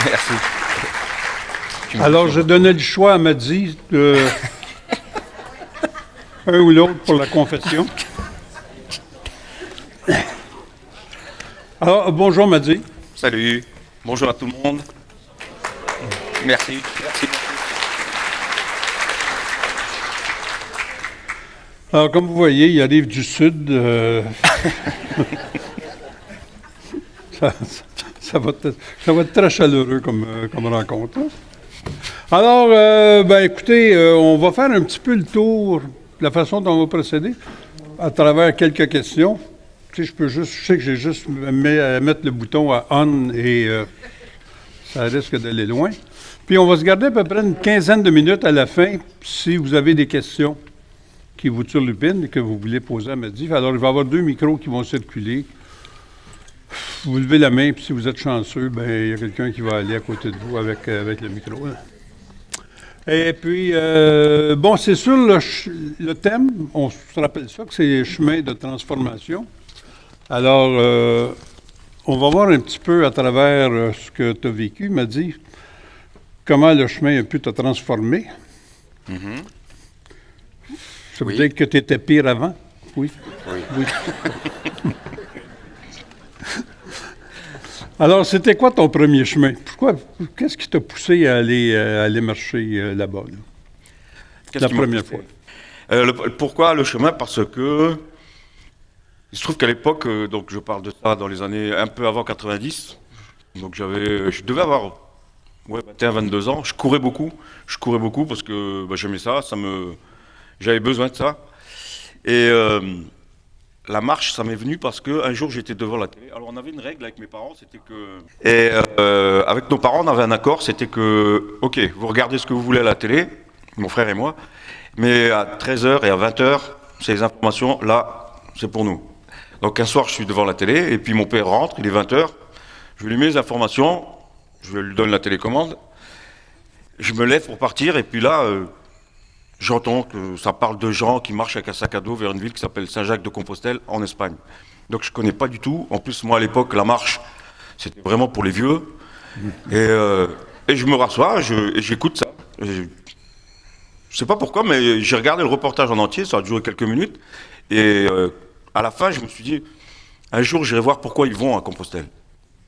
Merci. Alors, je donnais le choix à Madi de un ou l'autre pour la confession. Alors, bonjour Madi. Salut. Bonjour à tout le monde. Merci. Merci. Alors, comme vous voyez, il arrive du sud. Ça va être très chaleureux comme rencontre. Hein? Alors, écoutez, on va faire un petit peu le tour de la façon dont on va procéder à travers quelques questions. Tu sais, je sais que j'ai juste à mettre le bouton à on et ça risque d'aller loin. Puis on va se garder à peu près une quinzaine de minutes à la fin si vous avez des questions qui vous turlupinent et que vous voulez poser à Madi. Alors, il va y avoir 2 micros qui vont circuler. Vous levez la main, puis si vous êtes chanceux, il y a quelqu'un qui va aller à côté de vous avec le micro. Là. Et puis, c'est sur le thème, on se rappelle ça, que c'est chemin de transformation. Alors, on va voir un petit peu à travers ce que tu as vécu, Madi, comment le chemin a pu te transformer. Mm-hmm. Ça veut dire que tu étais pire avant? Oui. Oui. Alors, c'était quoi ton premier chemin? Qu'est-ce qui t'a poussé à aller marcher là-bas, là? La première fois? Pourquoi le chemin? Parce que il se trouve qu'à l'époque, donc je parle de ça dans les années un peu avant 90, donc je devais avoir 21, 22 ans, je courais beaucoup parce que j'aimais ça, j'avais besoin de ça. Et la marche, ça m'est venu parce qu'un jour j'étais devant la télé. Alors on avait une règle avec mes parents, c'était que... Et avec nos parents, on avait un accord, c'était que, ok, vous regardez ce que vous voulez à la télé, mon frère et moi, mais à 13h et à 20h, ces informations, là, c'est pour nous. Donc un soir, je suis devant la télé, et puis mon père rentre, il est 20h, je lui mets les informations, je lui donne la télécommande, je me lève pour partir, et puis là... j'entends que ça parle de gens qui marchent avec un sac à dos vers une ville qui s'appelle Saint-Jacques-de-Compostelle en Espagne. Donc je ne connais pas du tout. En plus, moi à l'époque, la marche, c'était vraiment pour les vieux. Et je me rassois et j'écoute ça. Je ne sais pas pourquoi, mais j'ai regardé le reportage en entier, ça a duré quelques minutes. Et à la fin, je me suis dit, un jour, j'irai voir pourquoi ils vont à Compostelle.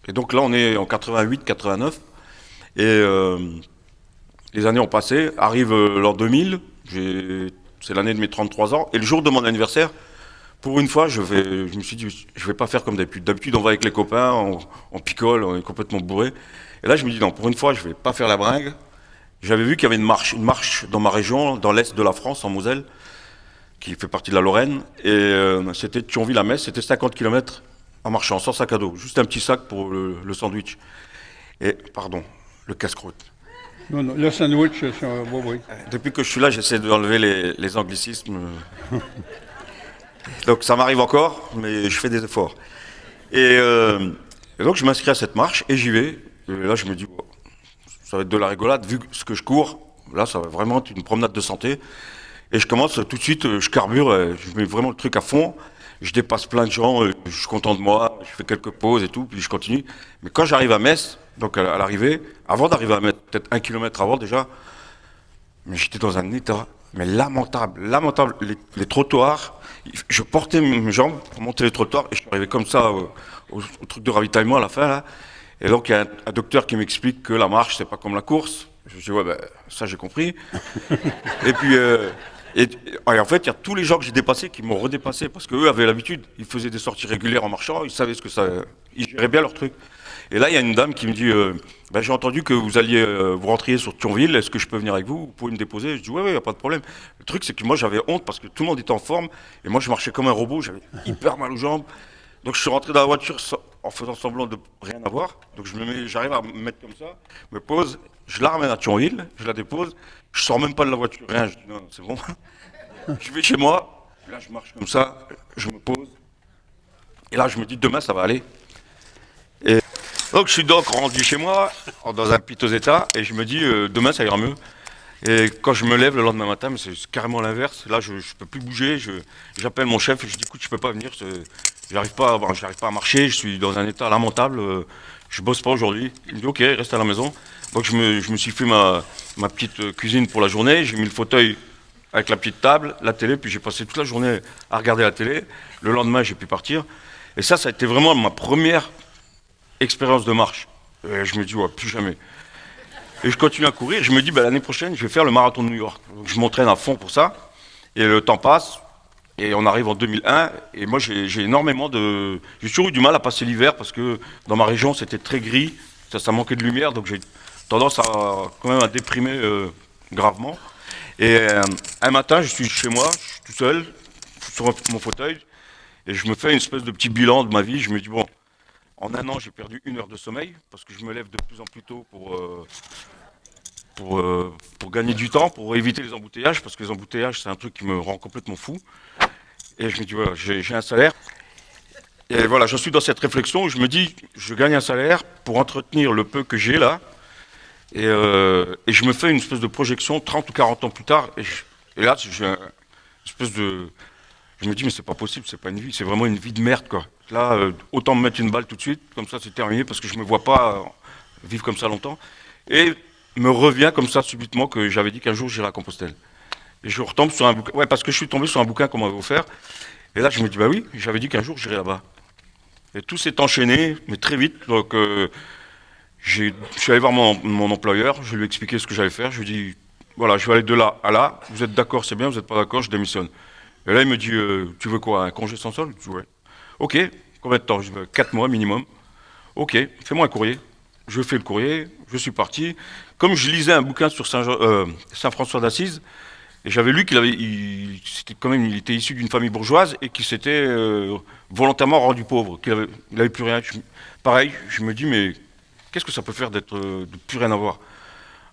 Et donc là, on est en 88, 89. Et les années ont passé, arrive l'an 2000. C'est l'année de mes 33 ans. Et le jour de mon anniversaire, pour une fois, je me suis dit, je vais pas faire comme d'habitude. D'habitude, on va avec les copains, on picole, on est complètement bourré. Et là, je me dis, non, pour une fois, je vais pas faire la bringue. J'avais vu qu'il y avait une marche dans ma région, dans l'est de la France, en Moselle, qui fait partie de la Lorraine. Et c'était de Thionville à Metz, c'était 50 km en marchant, sans sac à dos. Juste un petit sac pour le sandwich. Et, pardon, le casse-croûte. Non, le sandwich, oui. Depuis que je suis là, j'essaie d'enlever les anglicismes. Donc ça m'arrive encore, mais je fais des efforts. Et donc je m'inscris à cette marche et j'y vais. Et là, je me dis, oh, ça va être de la rigolade, vu ce que je cours. Là, ça va vraiment être une promenade de santé. Et je commence tout de suite, je carbure, je mets vraiment le truc à fond. Je dépasse plein de gens, je suis content de moi, je fais quelques pauses et tout, puis je continue. Mais quand j'arrive à Metz, donc à l'arrivée, avant d'arriver à Metz, peut-être 1 kilomètre avant déjà, mais j'étais dans un état mais lamentable. Les trottoirs, je portais mes jambes pour monter les trottoirs et je suis arrivé comme ça au truc de ravitaillement à la fin là. Et donc il y a un docteur qui m'explique que la marche c'est pas comme la course. Je dis ça j'ai compris. Et puis et en fait il y a tous les gens que j'ai dépassés qui m'ont redépassé parce qu'eux avaient l'habitude, ils faisaient des sorties régulières en marchant, ils savaient ce que ça, ils géraient bien leur truc. Et là, il y a une dame qui me dit j'ai entendu que vous rentriez sur Thionville, est-ce que je peux venir avec vous? Vous pouvez me déposer? Je dis ouais, il n'y a pas de problème. Le truc, c'est que moi, j'avais honte parce que tout le monde était en forme et moi, je marchais comme un robot, j'avais hyper mal aux jambes. Donc, je suis rentré dans la voiture en faisant semblant de rien avoir. Donc, j'arrive à me mettre comme ça, me pose, je la ramène à Thionville, je la dépose, je sors même pas de la voiture, rien, je dis non, c'est bon. Je vais chez moi, là, je marche comme ça, je me pose. Et là, je me dis demain, ça va aller. Donc je suis donc rendu chez moi, dans un piteux état, et je me dis, demain ça ira mieux. Et quand je me lève le lendemain matin, mais c'est carrément l'inverse. Là, je peux plus bouger, j'appelle mon chef et je dis, écoute, je peux pas venir, j'arrive pas à marcher, je suis dans un état lamentable, je bosse pas aujourd'hui. Il me dit ok, reste à la maison. Donc je me suis fait ma petite cuisine pour la journée. J'ai mis le fauteuil avec la petite table, la télé, puis j'ai passé toute la journée à regarder la télé. Le lendemain, j'ai pu partir. Et ça a été vraiment ma première expérience de marche. Et je me dis, ouais, plus jamais. Et je continue à courir. Je me dis, bah, l'année prochaine, je vais faire le marathon de New York. Donc je m'entraîne à fond pour ça. Et le temps passe. Et on arrive en 2001. Et moi, j'ai énormément de... J'ai toujours eu du mal à passer l'hiver parce que dans ma région, c'était très gris. Ça manquait de lumière. Donc j'ai tendance à quand même à déprimer gravement. Et un matin, je suis chez moi, je suis tout seul, sur mon fauteuil, et je me fais une espèce de petit bilan de ma vie. Je me dis, bon, en un an, j'ai perdu 1 heure de sommeil, parce que je me lève de plus en plus tôt pour gagner du temps, pour éviter les embouteillages, parce que les embouteillages, c'est un truc qui me rend complètement fou. Et je me dis, voilà, j'ai un salaire. Et voilà, je suis dans cette réflexion où je me dis, je gagne un salaire pour entretenir le peu que j'ai là. Et je me fais une espèce de projection 30 ou 40 ans plus tard. Et là, j'ai une espèce de... Je me dis, mais c'est pas possible, c'est pas une vie, c'est vraiment une vie de merde, quoi. Là, autant me mettre une balle tout de suite, comme ça c'est terminé, parce que je me vois pas vivre comme ça longtemps. Et me revient comme ça subitement que j'avais dit qu'un jour j'irai à Compostelle. Et je retombe sur un bouquin, ouais, parce que je suis tombé sur un bouquin qu'on m'avait offert. Et là, je me dis, bah oui, j'avais dit qu'un jour j'irai là-bas. Et tout s'est enchaîné, mais très vite. Donc, je suis allé voir mon employeur, je lui ai expliqué ce que j'allais faire. Je lui ai dit, voilà, je vais aller de là à là. Vous êtes d'accord, c'est bien, vous n'êtes pas d'accord, je démissionne. Et là, il me dit, tu veux quoi, un congé sans solde? Je dis, ouais. Ok, combien de temps? Je dis, 4 mois minimum. Ok, fais-moi un courrier. Je fais le courrier, je suis parti. Comme je lisais un bouquin sur Saint-François d'Assise, et j'avais lu c'était quand même, il était issu d'une famille bourgeoise et qui s'était volontairement rendu pauvre, qu'il n'avait plus rien. Pareil, je me dis, mais qu'est-ce que ça peut faire de plus rien avoir?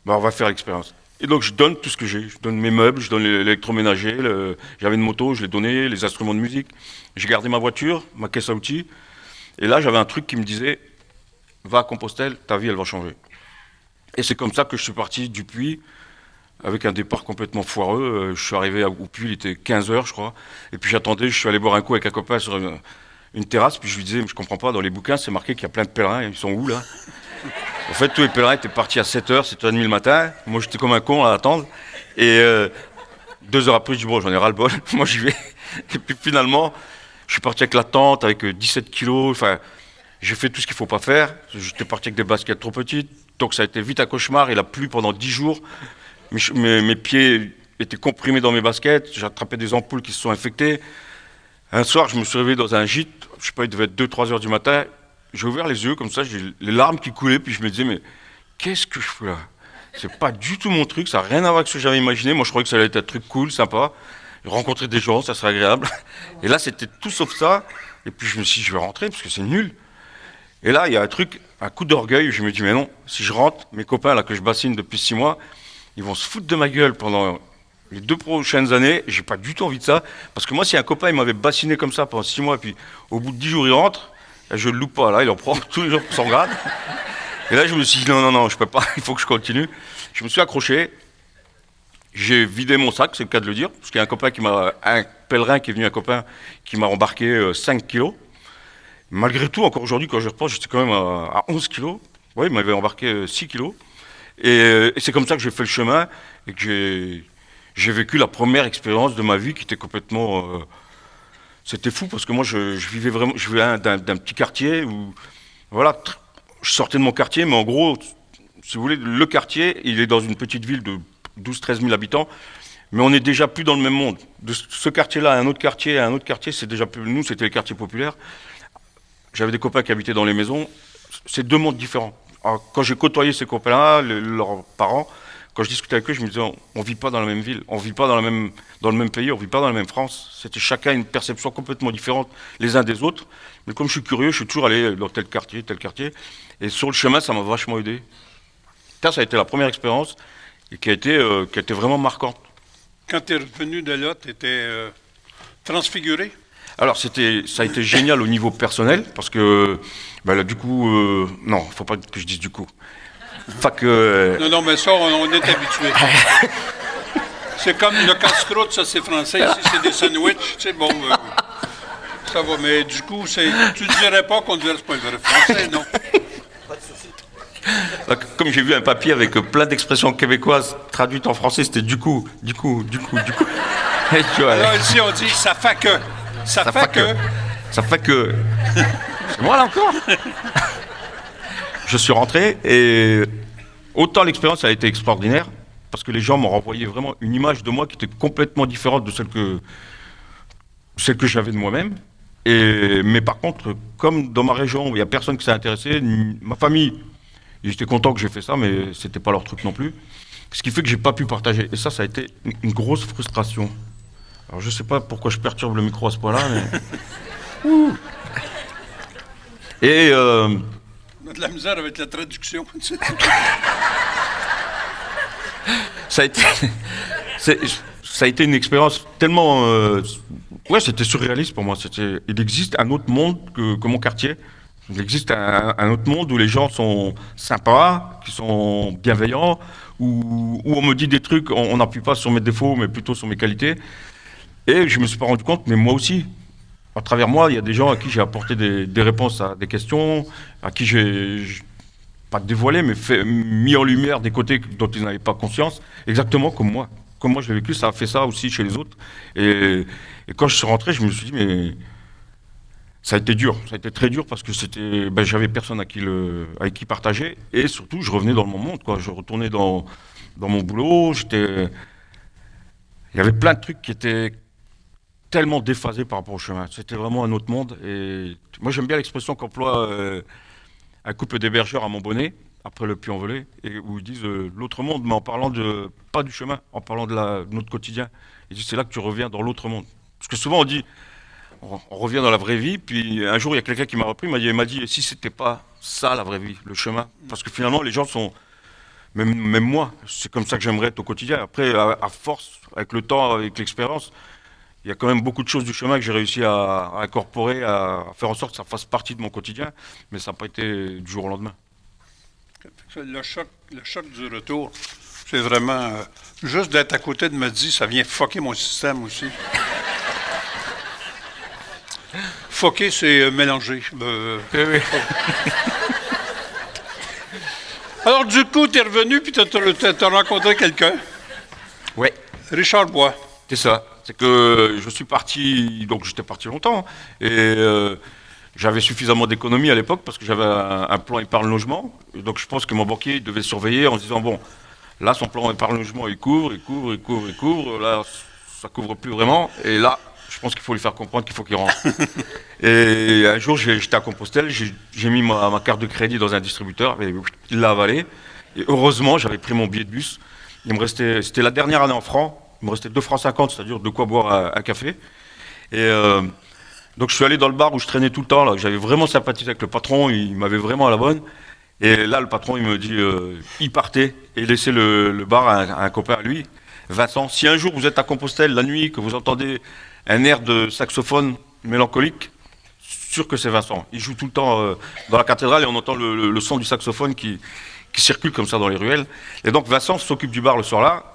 Ben, on va faire l'expérience. Et donc je donne tout ce que j'ai. Je donne mes meubles, je donne l'électroménager, j'avais une moto, je l'ai donné, les instruments de musique. J'ai gardé ma voiture, ma caisse à outils. Et là, j'avais un truc qui me disait, va à Compostelle, ta vie, elle va changer. Et c'est comme ça que je suis parti du Puy, avec un départ complètement foireux. Je suis arrivé au Puy, il était 15 heures, je crois. Et puis j'attendais, je suis allé boire un coup avec un copain sur une terrasse, puis je lui disais, mais je comprends pas, dans les bouquins, c'est marqué qu'il y a plein de pèlerins, ils sont où là? En fait, tous les pèlerins étaient partis à 7h, 7h30 le matin. Moi, j'étais comme un con à attendre. Et 2 heures après, je dis, bon, j'en ai ras-le-bol, moi j'y vais. Et puis finalement, je suis parti avec la tente, avec 17 kilos. Enfin, j'ai fait tout ce qu'il faut pas faire. J'étais parti avec des baskets trop petites. Donc ça a été vite un cauchemar. Il a plu pendant 10 jours. Mes pieds étaient comprimés dans mes baskets. J'ai attrapé des ampoules qui se sont infectées. Un soir, je me suis réveillé dans un gîte. Je sais pas, il devait être 2-3 heures du matin. J'ai ouvert les yeux comme ça, j'ai les larmes qui coulaient, puis je me disais, mais qu'est-ce que je fais là? C'est pas du tout mon truc, ça n'a rien à voir avec ce que j'avais imaginé. Moi, je croyais que ça allait être un truc cool, sympa. Rencontrer des gens, ça serait agréable. Et là, c'était tout sauf ça. Et puis, je me suis dit, je vais rentrer parce que c'est nul. Et là, il y a un truc, un coup d'orgueil, où je me dis, mais non, si je rentre, mes copains là que je bassine depuis 6 mois, ils vont se foutre de ma gueule pendant les 2 prochaines années. Et j'ai pas du tout envie de ça. Parce que moi, si un copain il m'avait bassiné comme ça pendant 6 mois, et puis au bout de 10 jours, il rentre, je ne le loupe pas, là, il en prend tous les jours pour 100 grades. Et là, je me suis dit, non, je peux pas, il faut que je continue. Je me suis accroché, j'ai vidé mon sac, c'est le cas de le dire, parce qu'il y a un pèlerin qui est venu, un copain, qui m'a embarqué 5 kilos. Malgré tout, encore aujourd'hui, quand je repense, j'étais quand même à 11 kilos. Oui, il m'avait embarqué 6 kilos. Et c'est comme ça que j'ai fait le chemin, et que j'ai vécu la première expérience de ma vie qui était complètement... C'était fou parce que moi je vivais vraiment, je vivais d'un petit quartier où, voilà, je sortais de mon quartier, mais en gros, si vous voulez, le quartier, il est dans une petite ville de 12-13 000 habitants, mais on n'est déjà plus dans le même monde. De ce quartier-là à un autre quartier, c'est déjà plus, nous c'était les quartiers populaires. J'avais des copains qui habitaient dans les maisons, c'est 2 mondes différents. Alors, quand j'ai côtoyé ces copains-là, leurs parents, quand je discutais avec eux, je me disais, on vit pas dans la même ville, on vit pas dans le même pays, on vit pas dans la même France. C'était chacun une perception complètement différente les uns des autres. Mais comme je suis curieux, je suis toujours allé dans tel quartier. Et sur le chemin, ça m'a vachement aidé. Ça a été la première expérience et qui a été vraiment marquante. Quand tu es revenu de là, tu étais transfiguré? Alors, ça a été génial au niveau personnel parce que, ben là, du coup, non, faut pas que je dise du coup. Non, mais ça, on est habitué. C'est comme le casse-croûte, ça c'est français, ici c'est des sandwichs, tu sais, bon, ça va, mais du coup, tu ne dirais pas qu'on dirait que c'est pas le vrai français, non? Donc, comme j'ai vu un papier avec plein d'expressions québécoises traduites en français, c'était du coup. Et tu vois, Alors ici, on dit ça fait que. Ça fait que. ça fait que. C'est moi là encore. Je suis rentré et autant l'expérience a été extraordinaire parce que les gens m'ont renvoyé vraiment une image de moi qui était complètement différente de celle que j'avais de moi-même. Mais par contre, comme dans ma région où il n'y a personne qui s'est intéressé, ma famille, ils étaient contents que j'ai fait ça, mais c'était pas leur truc non plus. Ce qui fait que j'ai pas pu partager. Et ça a été une grosse frustration. Alors je sais pas pourquoi je perturbe le micro à ce point-là, mais... Ouh. Et On a de la misère avec la traduction. ça a été, ça a été une expérience tellement, ouais, c'était surréaliste pour moi. Il existe un autre monde que mon quartier. Il existe un autre monde où les gens sont sympas, qui sont bienveillants, où on me dit des trucs, on n'appuie pas sur mes défauts, mais plutôt sur mes qualités. Et je me suis pas rendu compte, mais moi aussi. À travers moi, il y a des gens à qui j'ai apporté des réponses à des questions, à qui j'ai pas dévoilé, mais mis en lumière des côtés dont ils n'avaient pas conscience, exactement comme moi. Comme moi je l'ai vécu, ça a fait ça aussi chez les autres. Et quand je suis rentré, je me suis dit, mais ça a été dur, ça a été très dur parce que j'avais personne avec qui partager, et surtout, je revenais dans mon monde, quoi. Je retournais dans mon boulot, il y avait plein de trucs qui étaient tellement déphasés par rapport au chemin. C'était vraiment un autre monde. Et moi, j'aime bien l'expression qu'emploie un couple d'hébergeurs à Montbonnet, après le Puy-en-Velay, et où ils disent l'autre monde, mais en parlant pas du chemin, en parlant de notre quotidien. Ils disent c'est là que tu reviens dans l'autre monde. Parce que souvent on dit, on revient dans la vraie vie, puis un jour il y a quelqu'un qui m'a repris, il m'a dit, et si c'était pas ça la vraie vie, le chemin? Parce que finalement les gens sont, même moi, c'est comme ça que j'aimerais être au quotidien. Après, à force, avec le temps, avec l'expérience, il y a quand même beaucoup de choses du chemin que j'ai réussi à incorporer, à faire en sorte que ça fasse partie de mon quotidien, mais ça n'a pas été du jour au lendemain. Le choc du retour, c'est vraiment... juste d'être à côté de Mehdi, ça vient fucker mon système aussi. Fucker, c'est mélanger. Oui. Alors, du coup, tu es revenu puis tu as rencontré quelqu'un. Ouais. Richard Bois. C'est ça. C'est que je suis parti, donc j'étais parti longtemps, et j'avais suffisamment d'économies à l'époque parce que j'avais un plan épargne-logement. Et donc je pense que mon banquier devait surveiller en se disant, bon, là son plan épargne-logement il couvre, là ça couvre plus vraiment, et là je pense qu'il faut lui faire comprendre qu'il faut qu'il rentre. Et un jour j'étais à Compostelle, j'ai mis ma carte de crédit dans un distributeur, et il l'a avalé, et heureusement j'avais pris mon billet de bus. C'était la dernière année en francs. Il me restait 2 francs 50, c'est-à-dire de quoi boire un café. Et donc je suis allé dans le bar où je traînais tout le temps, là, j'avais vraiment sympathisé avec le patron, il m'avait vraiment à la bonne. Et là, le patron, il me dit, il partait et laissait le bar à un copain à lui, Vincent. Si un jour vous êtes à Compostelle la nuit, que vous entendez un air de saxophone mélancolique, sûr que c'est Vincent. Il joue tout le temps dans la cathédrale et on entend le son du saxophone qui circule comme ça dans les ruelles. Et donc Vincent s'occupe du bar le soir-là.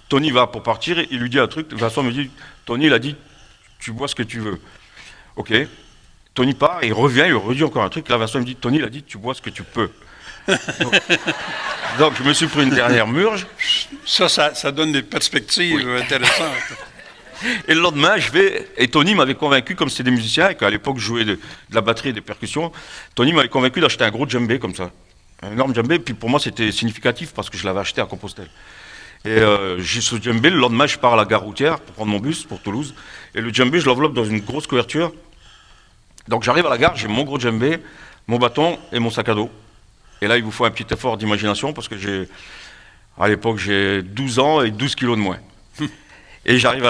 Tony va pour partir, il lui dit un truc, Vincent me dit, Tony il a dit, tu bois ce que tu veux. Ok, Tony part, il revient, il redit encore un truc, là Vincent me dit, Tony il a dit, tu bois ce que tu peux. Donc je me suis pris une dernière murge. Ça donne des perspectives intéressantes. Et le lendemain, et Tony m'avait convaincu, comme c'était des musiciens, et qu'à l'époque je jouais de la batterie et des percussions, Tony m'avait convaincu d'acheter un gros djembé comme ça. Un énorme djembé, puis pour moi c'était significatif parce que je l'avais acheté à Compostelle. Et j'ai ce djembé, le lendemain je pars à la gare routière pour prendre mon bus pour Toulouse, et le djembé je l'enveloppe dans une grosse couverture. Donc j'arrive à la gare, j'ai mon gros djembé, mon bâton et mon sac à dos. Et là il vous faut un petit effort d'imagination parce que à l'époque j'ai 12 ans et 12 kilos de moins. Et j'arrive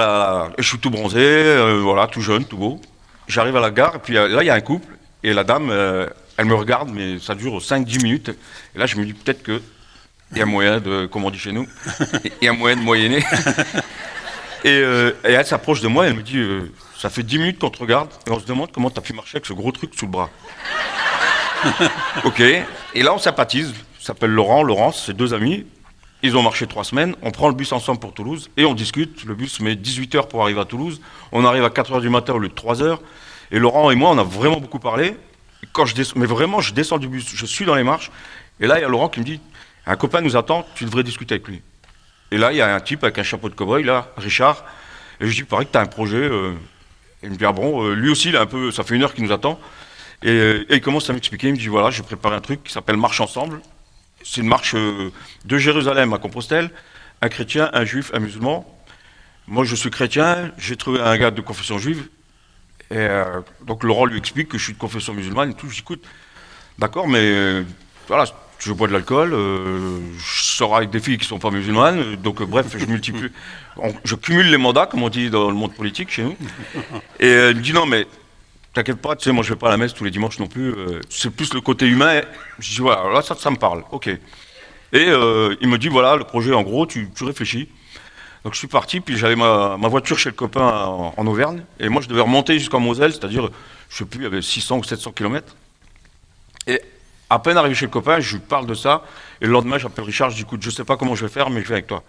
je suis tout bronzé, voilà, tout jeune, tout beau. J'arrive à la gare, et puis là il y a un couple, et la dame, elle me regarde, mais ça dure 5-10 minutes. Et là je me dis peut-être que il y a moyen comme on dit chez nous, il y a moyen de moyenner. Et elle s'approche de moi, elle me dit, ça fait 10 minutes qu'on te regarde, et on se demande comment tu as pu marcher avec ce gros truc sous le bras. Ok, et là on sympathise, il s'appelle Laurence, c'est 2 amis, ils ont marché 3 semaines, on prend le bus ensemble pour Toulouse, et on discute, le bus met 18 heures pour arriver à Toulouse, on arrive à 4 heures du matin au lieu de 3 heures, et Laurent et moi on a vraiment beaucoup parlé, mais vraiment je descends du bus, je suis dans les marches, Et là, il y a Laurent qui me dit, un copain nous attend, tu devrais discuter avec lui. Et là, il y a un type avec un chapeau de cow-boy, là, Richard. Et je dis, il paraît que tu as un projet. Il me dit, ah bon, lui aussi, il a un peu, ça fait 1 heure qu'il nous attend. Et il commence à m'expliquer, il me dit, voilà, j'ai préparé un truc qui s'appelle Marche Ensemble. C'est une marche de Jérusalem à Compostelle, un chrétien, un juif, un musulman. Moi, je suis chrétien, j'ai trouvé un gars de confession juive. Et donc Laurent lui explique que je suis de confession musulmane et tout. Je dis, écoute, d'accord, mais voilà, je bois de l'alcool, je sors avec des filles qui sont pas musulmanes, donc bref, je multiplie, je cumule les mandats, comme on dit dans le monde politique chez nous. Et il me dit, non, mais t'inquiète pas, tu sais, moi je vais pas à la messe tous les dimanches non plus, c'est plus le côté humain. Je dis, voilà, là ça me parle, ok. Et il me dit, voilà, le projet, en gros, tu réfléchis. Donc je suis parti, puis j'avais ma voiture chez le copain en Auvergne, et moi je devais remonter jusqu'en Moselle, c'est-à-dire, je sais plus, il y avait 600 ou 700 km. Et à peine arrivé chez le copain, je lui parle de ça, et le lendemain j'appelle Richard, je dis, écoute, je sais pas comment je vais faire, mais je vais avec toi.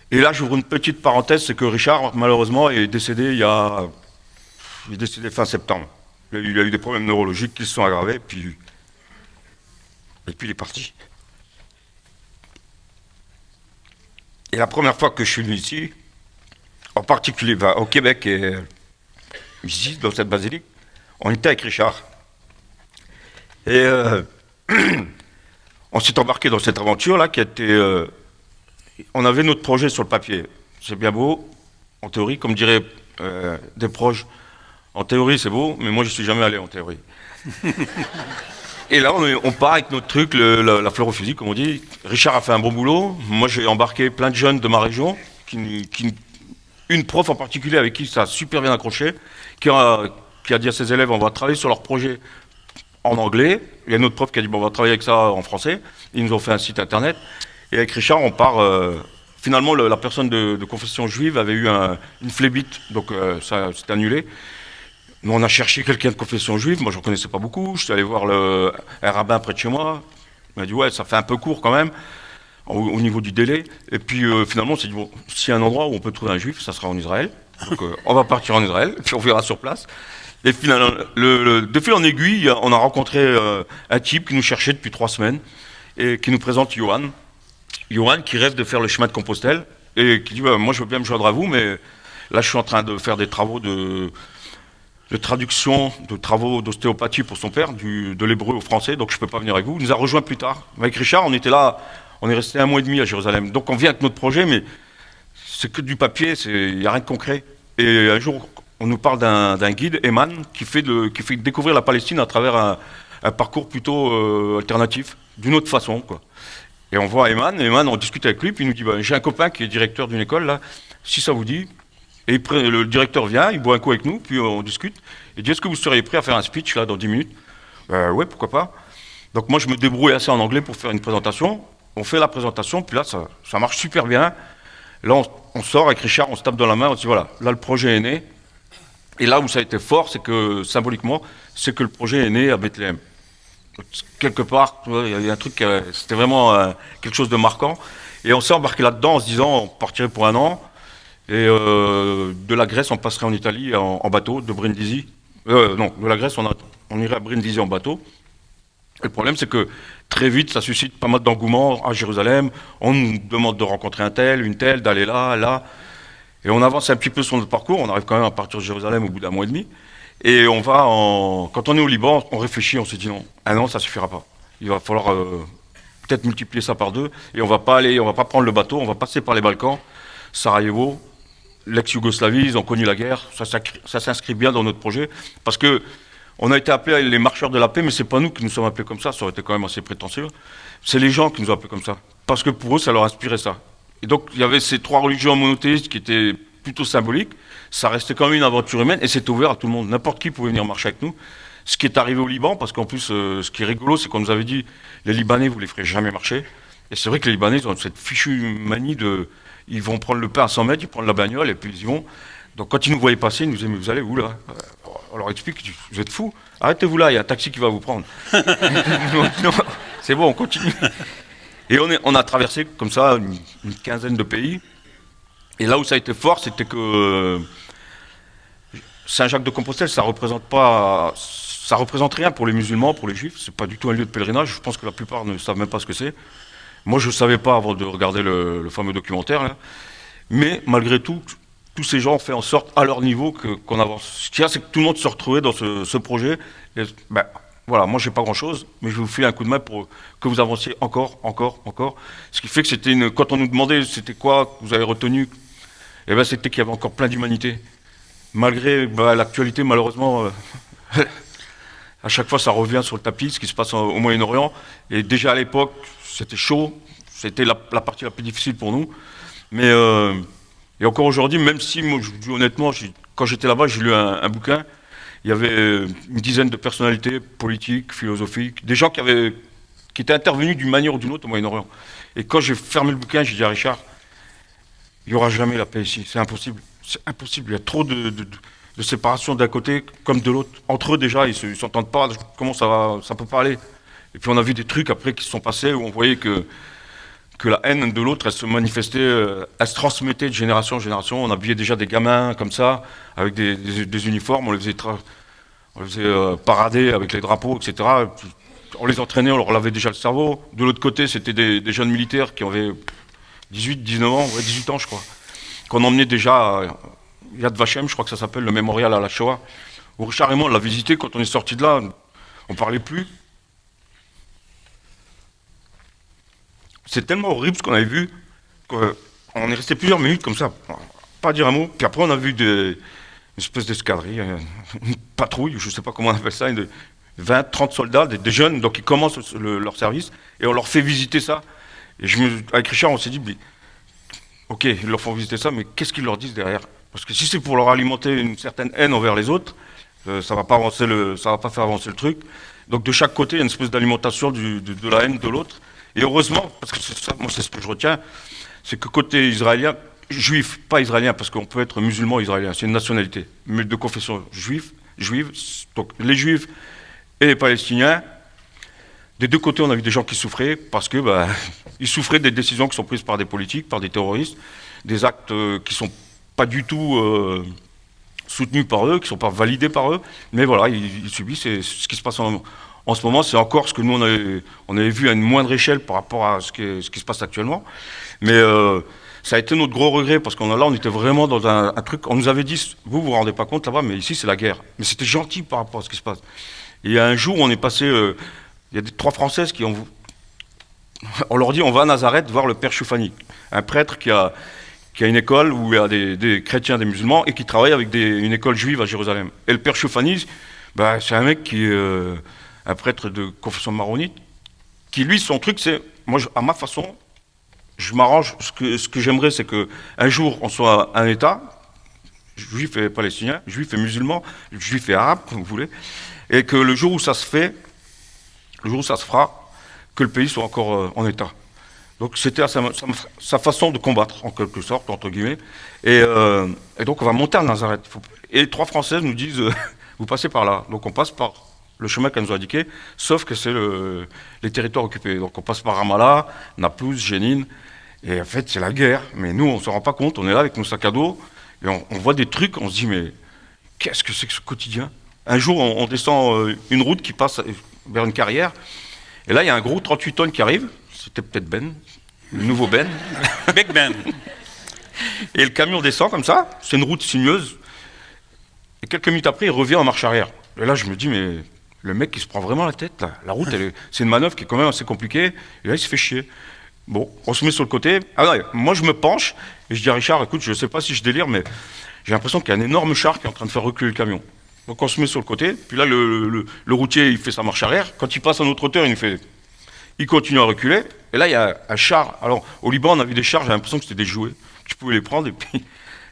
Et là j'ouvre une petite parenthèse, c'est que Richard, malheureusement, est décédé il est décédé fin septembre. Il a eu des problèmes neurologiques qui se sont aggravés, et puis il est parti. Et la première fois que je suis venu ici, en particulier au Québec et ici, dans cette basilique, on était avec Richard. Et on s'est embarqué dans cette aventure-là qui était... on avait notre projet sur le papier. C'est bien beau, en théorie, comme diraient des proches. En théorie, c'est beau, mais moi, je ne suis jamais allé en théorie. Et là, on part avec notre truc, la fleur au fusil, comme on dit. Richard a fait un bon boulot. Moi, j'ai embarqué plein de jeunes de ma région, une prof en particulier avec qui ça a super bien accroché, qui a dit à ses élèves, on va travailler sur leur projet en anglais. Il y a une autre prof qui a dit, bon, on va travailler avec ça en français. Ils nous ont fait un site internet. Et avec Richard, on part... finalement, la personne de confession juive avait eu une phlébite, donc ça s'est annulé. Nous, on a cherché quelqu'un de confession juive. Moi, je ne connaissais pas beaucoup. Je suis allé voir un rabbin près de chez moi. Il m'a dit, ouais, ça fait un peu court quand même, au niveau du délai. Et puis, finalement, on s'est dit, bon, s'il y a un endroit où on peut trouver un juif, ça sera en Israël. Donc, on va partir en Israël, puis on verra sur place. Et finalement, de fil en aiguille, on a rencontré un type qui nous cherchait depuis 3 semaines et qui nous présente Johan. Johan qui rêve de faire le chemin de Compostelle et qui dit, ouais, moi, je veux bien me joindre à vous, mais là, je suis en train de faire des travaux de traduction, de travaux d'ostéopathie pour son père, de l'hébreu au français, donc je ne peux pas venir avec vous. Il nous a rejoint plus tard. Avec Richard, on était là, on est resté 1 mois et demi à Jérusalem. Donc on vient avec notre projet, mais c'est que du papier, il n'y a rien de concret. Et un jour, on nous parle d'un guide, Eman, qui fait découvrir la Palestine à travers un parcours plutôt alternatif, d'une autre façon, quoi. Et on voit Eman, on discute avec lui, puis il nous dit, bah, j'ai un copain qui est directeur d'une école, là, si ça vous dit... Et le directeur vient, il boit un coup avec nous, puis on discute. Il dit, est-ce que vous seriez prêt à faire un speech là dans 10 minutes? Ouais, pourquoi pas. Donc moi, je me débrouille assez en anglais pour faire une présentation. On fait la présentation, puis là, ça marche super bien. Là, on sort avec Richard, on se tape dans la main, on se dit, voilà, là, le projet est né. Et là où ça a été fort, c'est que, symboliquement, c'est que le projet est né à Bethléem. Quelque part, il y a un truc, c'était vraiment quelque chose de marquant. Et on s'est embarqué là-dedans en se disant, on partirait pour 1 an. Et de la Grèce, on passerait en Italie en bateau, de Brindisi. Non, de la Grèce, on irait à Brindisi en bateau. Et le problème, c'est que très vite, ça suscite pas mal d'engouement à Jérusalem. On nous demande de rencontrer un tel, une telle, d'aller là, là. Et on avance un petit peu sur notre parcours. On arrive quand même à partir de Jérusalem au bout d'1 mois et demi. Et on va quand on est au Liban, on réfléchit, on se dit non, 1 an, ça suffira pas. Il va falloir peut-être multiplier ça par 2. Et on va pas prendre le bateau, on va passer par les Balkans, Sarajevo. L'ex-Yougoslavie, ils ont connu la guerre, ça s'inscrit bien dans notre projet, parce que on a été appelés les marcheurs de la paix, mais c'est pas nous qui nous sommes appelés comme ça aurait été quand même assez prétentieux. C'est les gens qui nous ont appelés comme ça, parce que pour eux, ça leur inspirait ça. Et donc, il y avait ces 3 religions monothéistes qui étaient plutôt symboliques, ça restait quand même une aventure humaine, et c'était ouvert à tout le monde, n'importe qui pouvait venir marcher avec nous. Ce qui est arrivé au Liban, parce qu'en plus, ce qui est rigolo, c'est qu'on nous avait dit, les Libanais, vous les ferez jamais marcher, et c'est vrai que les Libanais, ils ont cette fichue manie ils vont prendre le pain à 100 mètres, ils prennent la bagnole et puis ils y vont. Donc quand ils nous voyaient passer, ils nous disaient, mais vous allez où là? On leur explique, vous êtes fous, arrêtez-vous là, il y a un taxi qui va vous prendre. Non, c'est bon, on continue. Et on a traversé comme ça une quinzaine de pays. Et là où ça a été fort, c'était que Saint-Jacques-de-Compostelle, ça ne représente pas ça représente rien pour les musulmans, pour les juifs. C'est pas du tout un lieu de pèlerinage. Je pense que la plupart ne savent même pas ce que c'est. Moi, je ne savais pas avant de regarder le fameux documentaire, là. Mais malgré tout, tous ces gens ont fait en sorte, à leur niveau, qu'on avance. Ce qu'il y a, c'est que tout le monde se retrouvait dans ce projet. Et, ben, voilà, moi, j'ai pas grand-chose, mais je vais vous filer un coup de main pour que vous avanciez encore. Ce qui fait que quand on nous demandait c'était quoi que vous avez retenu, eh ben, c'était qu'il y avait encore plein d'humanité. Malgré l'actualité, malheureusement, à chaque fois, ça revient sur le tapis, ce qui se passe au Moyen-Orient. Et déjà à l'époque, c'était chaud. C'était la partie la plus difficile pour nous. Mais et encore aujourd'hui, même si, moi, je vous dis honnêtement, quand j'étais là-bas, j'ai lu un bouquin. Il y avait une dizaine de personnalités politiques, philosophiques, des gens qui étaient intervenus d'une manière ou d'une autre au Moyen-Orient. Et quand j'ai fermé le bouquin, j'ai dit à Richard, il n'y aura jamais la paix ici, c'est impossible. C'est impossible, il y a trop de séparation d'un côté comme de l'autre. Entre eux déjà, ils ne s'entendent pas, comment ça peut pas aller. Et puis on a vu des trucs après qui se sont passés où on voyait que la haine de l'autre, elle se manifestait, elle se transmettait de génération en génération. On habillait déjà des gamins comme ça, avec des uniformes, on les faisait parader avec les drapeaux, etc. On les entraînait, on leur lavait déjà le cerveau. De l'autre côté, c'était des jeunes militaires qui avaient 18, 19 ans, 18 ans je crois, qu'on emmenait déjà à Yad Vashem, je crois que ça s'appelle, le mémorial à la Shoah, où Richard et moi on l'a visité. Quand on est sorti de là, on parlait plus. C'est tellement horrible ce qu'on avait vu, qu'on est resté plusieurs minutes comme ça, pas dire un mot. Puis après on a vu une espèce d'escadrille, une patrouille, je ne sais pas comment on appelle ça, 20, 30 soldats, des jeunes, donc ils commencent leur service, et on leur fait visiter ça. Et avec Richard, on s'est dit, mais, ok, ils leur font visiter ça, mais qu'est-ce qu'ils leur disent derrière? Parce que si c'est pour leur alimenter une certaine haine envers les autres, ça va pas faire avancer le truc. Donc de chaque côté, il y a une espèce d'alimentation de la haine de l'autre. Et heureusement, parce que c'est ça, moi c'est ce que je retiens, c'est que côté israélien, juif, pas israélien, parce qu'on peut être musulman israélien, c'est une nationalité, mais de confession juive, donc les juifs et les palestiniens, des deux côtés on a vu des gens qui souffraient, parce que ils souffraient des décisions qui sont prises par des politiques, par des terroristes, des actes qui sont pas du tout soutenus par eux, qui sont pas validés par eux, mais voilà, ils subissent, c'est ce qui se passe en ce moment, c'est encore ce que nous on avait vu à une moindre échelle par rapport à ce qui se passe actuellement. Mais ça a été notre gros regret, parce on était vraiment dans un truc, on nous avait dit, vous vous rendez pas compte là-bas, mais ici c'est la guerre. Mais c'était gentil par rapport à ce qui se passe. Et il y a un jour où on est passé, il y a 3 Françaises on leur dit, on va à Nazareth voir le père Choufani, un prêtre qui a une école où il y a des chrétiens, des musulmans, et qui travaille avec une école juive à Jérusalem. Et le père Choufani, c'est un mec qui est un prêtre de confession maronite, qui lui, son truc, c'est, moi, à ma façon, je m'arrange, ce que j'aimerais, c'est qu'un jour, on soit un État, juif et palestinien, juif et musulman, juif et arabe, comme vous voulez, et que le jour où ça se fera, que le pays soit encore en État. Donc c'était sa façon de combattre, en quelque sorte, entre guillemets. Et donc on va monter à Nazareth. Et les 3 Françaises nous disent, vous passez par là. Donc on passe par le chemin qu'elles nous ont indiqué, sauf que c'est les territoires occupés. Donc on passe par Ramallah, Naplouse, Jénine, et en fait c'est la guerre. Mais nous on ne s'en rend pas compte, on est là avec nos sacs à dos, et on voit des trucs, on se dit mais qu'est-ce que c'est que ce quotidien? Un jour on descend une route qui passe vers une carrière, et là il y a un gros 38 tonnes qui arrive, c'était peut-être Ben, le nouveau Ben. Big Ben. Et le camion descend comme ça, c'est une route sinueuse, et quelques minutes après il revient en marche arrière. Et là je me dis mais... Le mec, il se prend vraiment la tête, là. La route, c'est une manœuvre qui est quand même assez compliquée. Et là, il se fait chier. Bon, on se met sur le côté. Ah non, moi, je me penche et je dis à Richard, écoute, je ne sais pas si je délire, mais j'ai l'impression qu'il y a un énorme char qui est en train de faire reculer le camion. Donc, on se met sur le côté. Puis là, le routier, il fait sa marche arrière. Quand il passe à notre hauteur, il continue à reculer. Et là, il y a un char. Alors, au Liban, on a vu des chars, j'ai l'impression que c'était des jouets. Tu pouvais les prendre. Et puis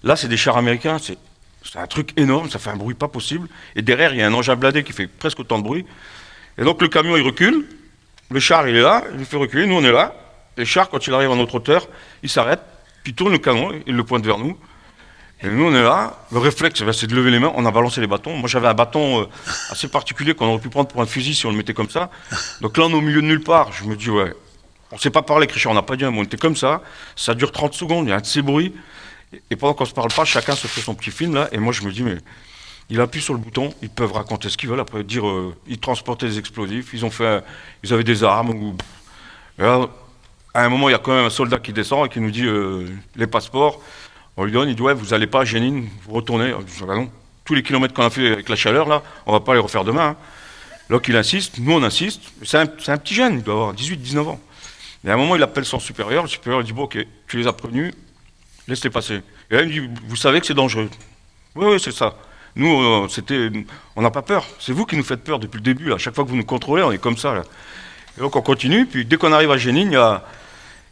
là, c'est des chars américains. C'est un truc énorme, ça fait un bruit pas possible. Et derrière, il y a un engin blindé qui fait presque autant de bruit. Et donc le camion, il recule. Le char, il est là, il le fait reculer. Nous, on est là. Et le char, quand il arrive à notre hauteur, il s'arrête, puis il tourne le canon, il le pointe vers nous. Et nous, on est là. Le réflexe, c'est de lever les mains. On a balancé les bâtons. Moi, j'avais un bâton assez particulier qu'on aurait pu prendre pour un fusil si on le mettait comme ça. Donc là, on est au milieu de nulle part. Je me dis, ouais, on ne s'est pas parlé avec Richard, on n'a pas dit un mot. On était comme ça. Ça dure 30 secondes, il y a un de ces bruits. Et pendant qu'on ne se parle pas, chacun se fait son petit film là. Et moi, je me dis, mais il appuie sur le bouton, ils peuvent raconter ce qu'ils veulent, après dire ils transportaient des explosifs, ils avaient des armes. Et là, à un moment, il y a quand même un soldat qui descend et qui nous dit les passeports. On lui donne, il dit ouais, vous n'allez pas à Jenin, vous retournez. Je dis, bah non, tous les kilomètres qu'on a fait avec la chaleur, là, on va pas les refaire demain. Hein. Donc il insiste, nous on insiste. C'est un petit jeune, il doit avoir 18-19 ans. Et à un moment, il appelle son supérieur. Le supérieur lui dit bon, ok, tu les as prévenus, laisse-les passer. Et là, il me dit vous savez que c'est dangereux. Oui, oui, c'est ça. Nous, on n'a pas peur. C'est vous qui nous faites peur depuis le début. Là. Chaque fois que vous nous contrôlez, on est comme ça. Là. Et donc on continue. Puis dès qu'on arrive à Jenin, il y a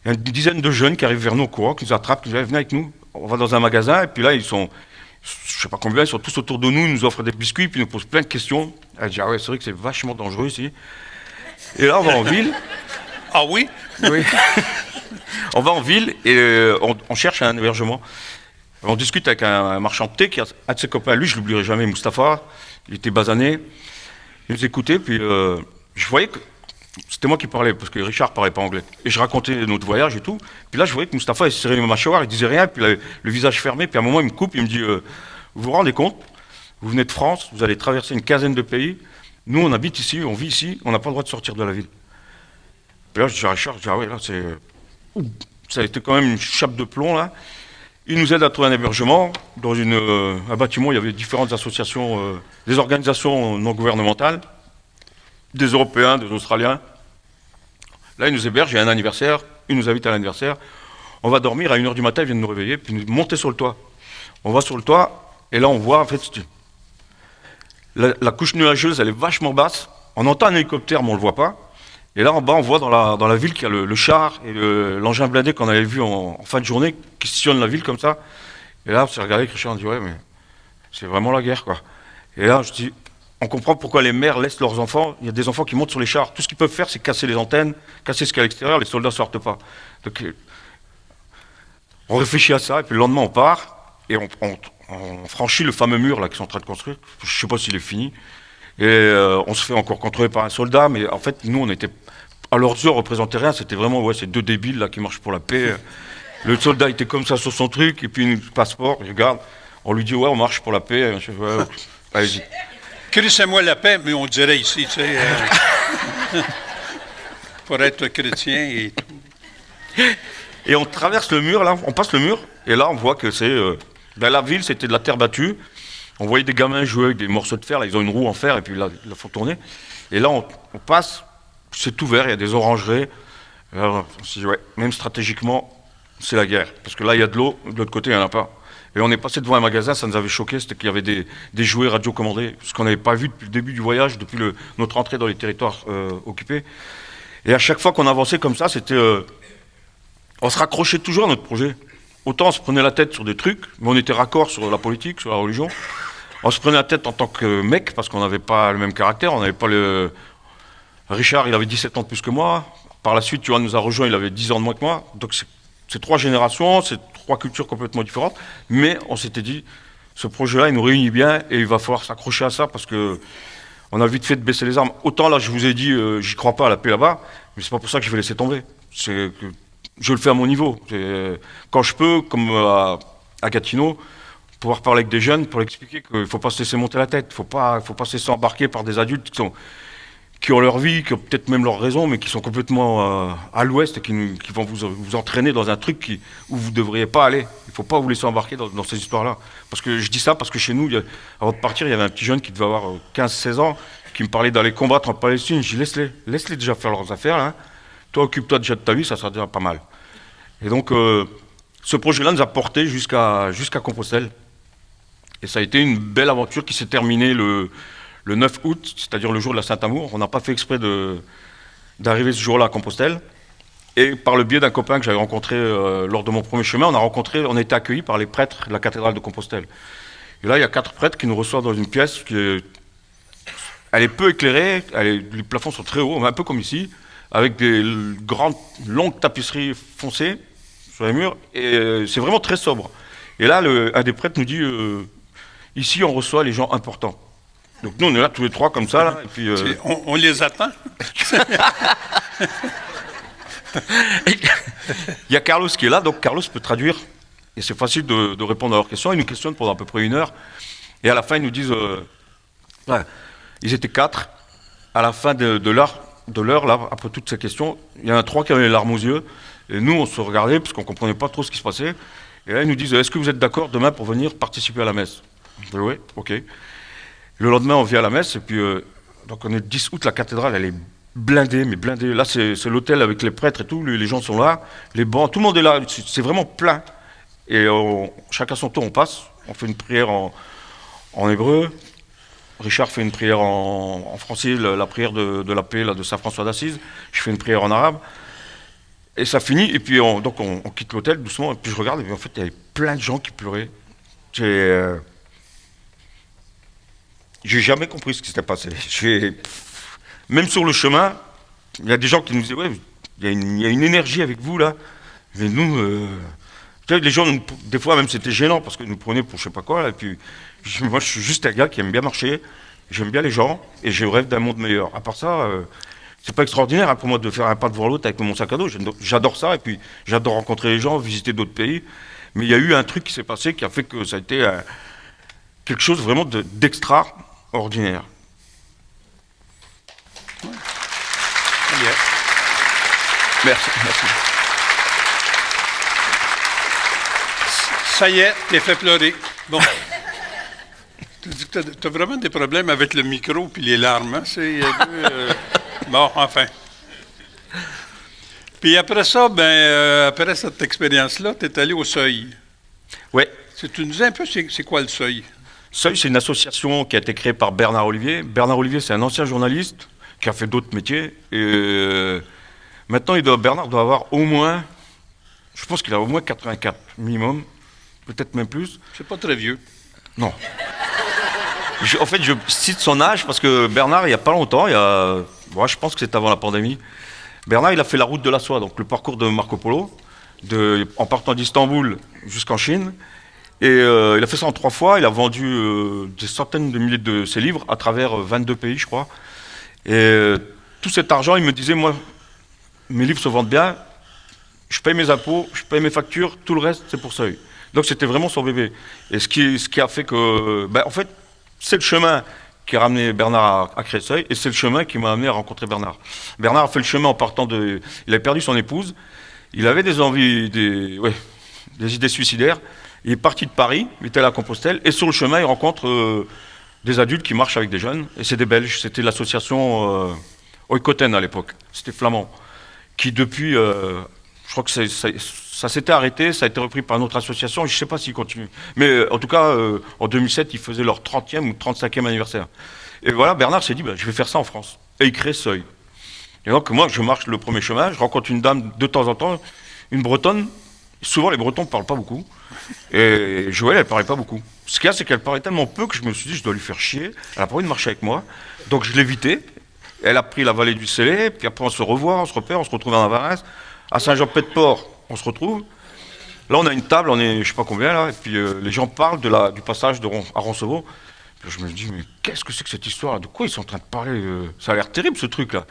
une dizaine de jeunes qui arrivent vers nous au courant, qui nous attrapent, qui nous disent venez avec nous. On va dans un magasin. Et puis là, ils sont, je sais pas combien, ils sont tous autour de nous. Ils nous offrent des biscuits, puis ils nous posent plein de questions. Elle dit ah ouais, c'est vrai que c'est vachement dangereux ici. Et là, on va en ville. Ah oui? Oui. On va en ville et on cherche un hébergement. On discute avec un marchand de thé qui a un de ses copains. Lui, je l'oublierai jamais, Mustapha. Il était basané. Il nous écoutait, puis je voyais que c'était moi qui parlais, parce que Richard parlait pas anglais. Et je racontais notre voyage et tout. Puis là, je voyais que Mustapha, il serrait ma mâchoire, il disait rien, puis le visage fermé. Puis à un moment, il me coupe, il me dit vous vous rendez compte? Vous venez de France, vous allez traverser une quinzaine de pays. Nous, on habite ici, on vit ici, on n'a pas le droit de sortir de la ville. Puis là, je dis à Richard, ah ouais, là, ça a été quand même une chape de plomb, là. Il nous aide à trouver un hébergement. Dans un bâtiment, il y avait différentes associations, des organisations non gouvernementales, des Européens, des Australiens. Là, il nous héberge, il y a un anniversaire, il nous invite à l'anniversaire. On va dormir, à 1h du matin, il vient de nous réveiller, puis nous monter sur le toit. On va sur le toit, et là, on voit, en fait, la couche nuageuse, elle est vachement basse. On entend un hélicoptère, mais on ne le voit pas. Et là, en bas, on voit dans la ville qu'il y a le char et l'engin blindé qu'on avait vu en fin de journée, qui sillonne la ville comme ça. Et là, on s'est regardé avec Richard, on dit, ouais, mais c'est vraiment la guerre, quoi. Et là, je dis, on comprend pourquoi les mères laissent leurs enfants. Il y a des enfants qui montent sur les chars. Tout ce qu'ils peuvent faire, c'est casser les antennes, casser ce qu'il y a à l'extérieur, les soldats ne sortent pas. Donc, on réfléchit à ça, et puis le lendemain, on part, et on franchit le fameux mur là qu'ils sont en train de construire. Je ne sais pas s'il est fini. Et on se fait encore contrôler par un soldat, mais en fait, nous, on était. À leurs yeux, on représentait rien, c'était vraiment, ouais, ces deux débiles là qui marchent pour la paix. Le soldat était comme ça sur son truc, et puis le passeport, il regarde, on lui dit, ouais, on marche pour la paix. Je fais, ouais, allez-y. Crissez-moi la paix, mais on dirait ici, tu sais, pour être chrétien et tout. Et on traverse le mur, là, on passe le mur, et là, on voit que c'est. La ville, c'était de la terre battue. On voyait des gamins jouer avec des morceaux de fer, là, ils ont une roue en fer, et puis là, ils la font tourner. Et là, on passe, c'est tout vert, il y a des orangeries. Alors, on s'est dit, ouais, même stratégiquement, c'est la guerre. Parce que là, il y a de l'eau, de l'autre côté, il n'y en a pas. Et on est passé devant un magasin, ça nous avait choqué, c'était qu'il y avait des jouets radiocommandés, ce qu'on n'avait pas vu depuis le début du voyage, depuis notre entrée dans les territoires occupés. Et à chaque fois qu'on avançait comme ça, c'était... on se raccrochait toujours à notre projet. Autant on se prenait la tête sur des trucs, mais on était raccord sur la politique, sur la religion. On se prenait la tête en tant que mec, parce qu'on n'avait pas le même caractère, on n'avait pas le... Richard, il avait 17 ans de plus que moi. Par la suite, Johan nous a rejoint, il avait 10 ans de moins que moi. Donc c'est 3 générations, c'est 3 cultures complètement différentes. Mais on s'était dit, ce projet-là, il nous réunit bien et il va falloir s'accrocher à ça parce que on a vite fait de baisser les armes. Autant là, je vous ai dit, j'y crois pas à la paix là-bas, mais c'est pas pour ça que je vais laisser tomber. C'est que je le fais à mon niveau. Quand je peux, comme à Gatineau, pouvoir parler avec des jeunes pour leur expliquer qu'il ne faut pas se laisser monter la tête, il ne faut pas se laisser embarquer par des adultes qui ont leur vie, qui ont peut-être même leur raison, mais qui sont complètement à l'ouest et qui vont vous entraîner dans un truc où vous ne devriez pas aller. Il ne faut pas vous laisser embarquer dans ces histoires-là. Parce que je dis ça parce que chez nous, avant de partir, il y avait un petit jeune qui devait avoir 15-16 ans, qui me parlait d'aller combattre en Palestine. Je dis laisse-les déjà faire leurs affaires, là. Toi, occupe-toi déjà de ta vie, ça sera déjà pas mal. Et donc, ce projet-là nous a porté jusqu'à Compostelle. Et ça a été une belle aventure qui s'est terminée le 9 août, c'est-à-dire le jour de la Saint-Amour. On n'a pas fait exprès d'arriver ce jour-là à Compostelle. Et par le biais d'un copain que j'avais rencontré lors de mon premier chemin, on a été accueillis par les prêtres de la cathédrale de Compostelle. Et là, il y a 4 prêtres qui nous reçoivent dans une pièce elle est peu éclairée, les plafonds sont très hauts, un peu comme ici, avec des grandes, longues tapisseries foncées sur les murs, et c'est vraiment très sobre. Et là, un des prêtres nous dit, ici on reçoit les gens importants. Donc nous on est là tous les 3 comme ça, là, et puis... On les attend. Il y a Carlos qui est là, donc Carlos peut traduire, et c'est facile de répondre à leurs questions. Il nous questionne pendant à peu près 1 heure, Et à la fin, ils nous disent, ouais, ils étaient 4. À la fin de l'heure, là, après toutes ces questions, il y en a 3 qui avaient les larmes aux yeux. Et nous, on se regardait parce qu'on ne comprenait pas trop ce qui se passait. Et là, ils nous disent, est-ce que vous êtes d'accord demain pour venir participer à la messe? Je dis, oui, ok. Le lendemain, on vient à la messe, et puis, donc on est le 10 août, la cathédrale, elle est blindée, mais blindée. Là, c'est l'hôtel avec les prêtres et tout, les gens sont là, les bancs, tout le monde est là, c'est vraiment plein. Et chacun son tour, on passe, on fait une prière en hébreu. Richard fait une prière en français, la prière de la paix là, de Saint François d'Assise. Je fais une prière en arabe. Et ça finit, et puis on quitte l'hôtel doucement, et puis je regarde, et puis en fait, il y avait plein de gens qui pleuraient. J'ai jamais compris ce qui s'était passé. Même sur le chemin, il y a des gens qui nous disaient, ouais, il y a une énergie avec vous là. Mais nous, les gens, des fois même c'était gênant parce qu'ils nous prenaient pour je sais pas quoi. Là, et puis moi je suis juste un gars qui aime bien marcher, j'aime bien les gens et je rêve d'un monde meilleur. À part ça, c'est pas extraordinaire hein, pour moi de faire un pas devant l'autre avec mon sac à dos. J'adore ça et puis j'adore rencontrer les gens, visiter d'autres pays. Mais il y a eu un truc qui s'est passé qui a fait que ça a été quelque chose vraiment d'extraordinaire. Merci. Ça y est, t'es fait pleurer. Bon. Tu dis que t'as vraiment des problèmes avec le micro puis les larmes. Hein? Bon, enfin. Puis après ça, après cette expérience-là, t'es allé au Seuil. Oui. Tu nous dis un peu c'est quoi le Seuil? Seuil, c'est une association qui a été créée par Bernard Olivier. Bernard Olivier, c'est un ancien journaliste qui a fait d'autres métiers. Et maintenant, Bernard doit avoir au moins, je pense qu'il a au moins 84 minimum, peut-être même plus. C'est pas très vieux. Non. En fait, je cite son âge parce que Bernard, il n'y a pas longtemps, je pense que c'est avant la pandémie, Bernard, il a fait la route de la soie, donc le parcours de Marco Polo, en partant d'Istanbul jusqu'en Chine. Et il a fait ça en 3 fois, il a vendu des centaines de milliers de ses livres à travers 22 pays, je crois. Et tout cet argent, il me disait, moi, mes livres se vendent bien, je paye mes impôts, je paye mes factures, tout le reste, c'est pour Seuil. Donc c'était vraiment son bébé. Et ce qui a fait que, en fait, c'est le chemin qui a ramené Bernard à créer Seuil, et c'est le chemin qui m'a amené à rencontrer Bernard. Bernard a fait le chemin en partant il avait perdu son épouse, il avait des envies, des idées suicidaires. Il est parti de Paris, il était à la Compostelle, et sur le chemin, il rencontre des adultes qui marchent avec des jeunes, et c'est des Belges. C'était l'association Oikoten à l'époque, c'était flamand, qui depuis, je crois que ça s'était arrêté, ça a été repris par une autre association, et je ne sais pas s'ils continuent. Mais en tout cas, en 2007, ils faisaient leur 30e ou 35e anniversaire. Et voilà, Bernard s'est dit, je vais faire ça en France. Et il crée Seuil. Et donc moi, je marche le premier chemin, je rencontre une dame de temps en temps, une Bretonne. Souvent, les Bretons ne parlent pas beaucoup. Et Joëlle, elle ne parlait pas beaucoup. Ce qu'il y a, c'est qu'elle parlait tellement peu que je me suis dit, je dois lui faire chier. Elle n'a pas envie de marcher avec moi. Donc, je l'ai évitée. Elle a pris la vallée du Célé. Puis après, on se revoit, on se repère, on se retrouve à Navarresse. À Saint-Jean-Pied-de-Port, on se retrouve. Là, on a une table, on est, je ne sais pas combien, là. Et puis, les gens parlent du passage à Roncevaux. Puis je me dis, mais qu'est-ce que c'est que cette histoire-là? De quoi ils sont en train de parler? Ça a l'air terrible, ce truc-là.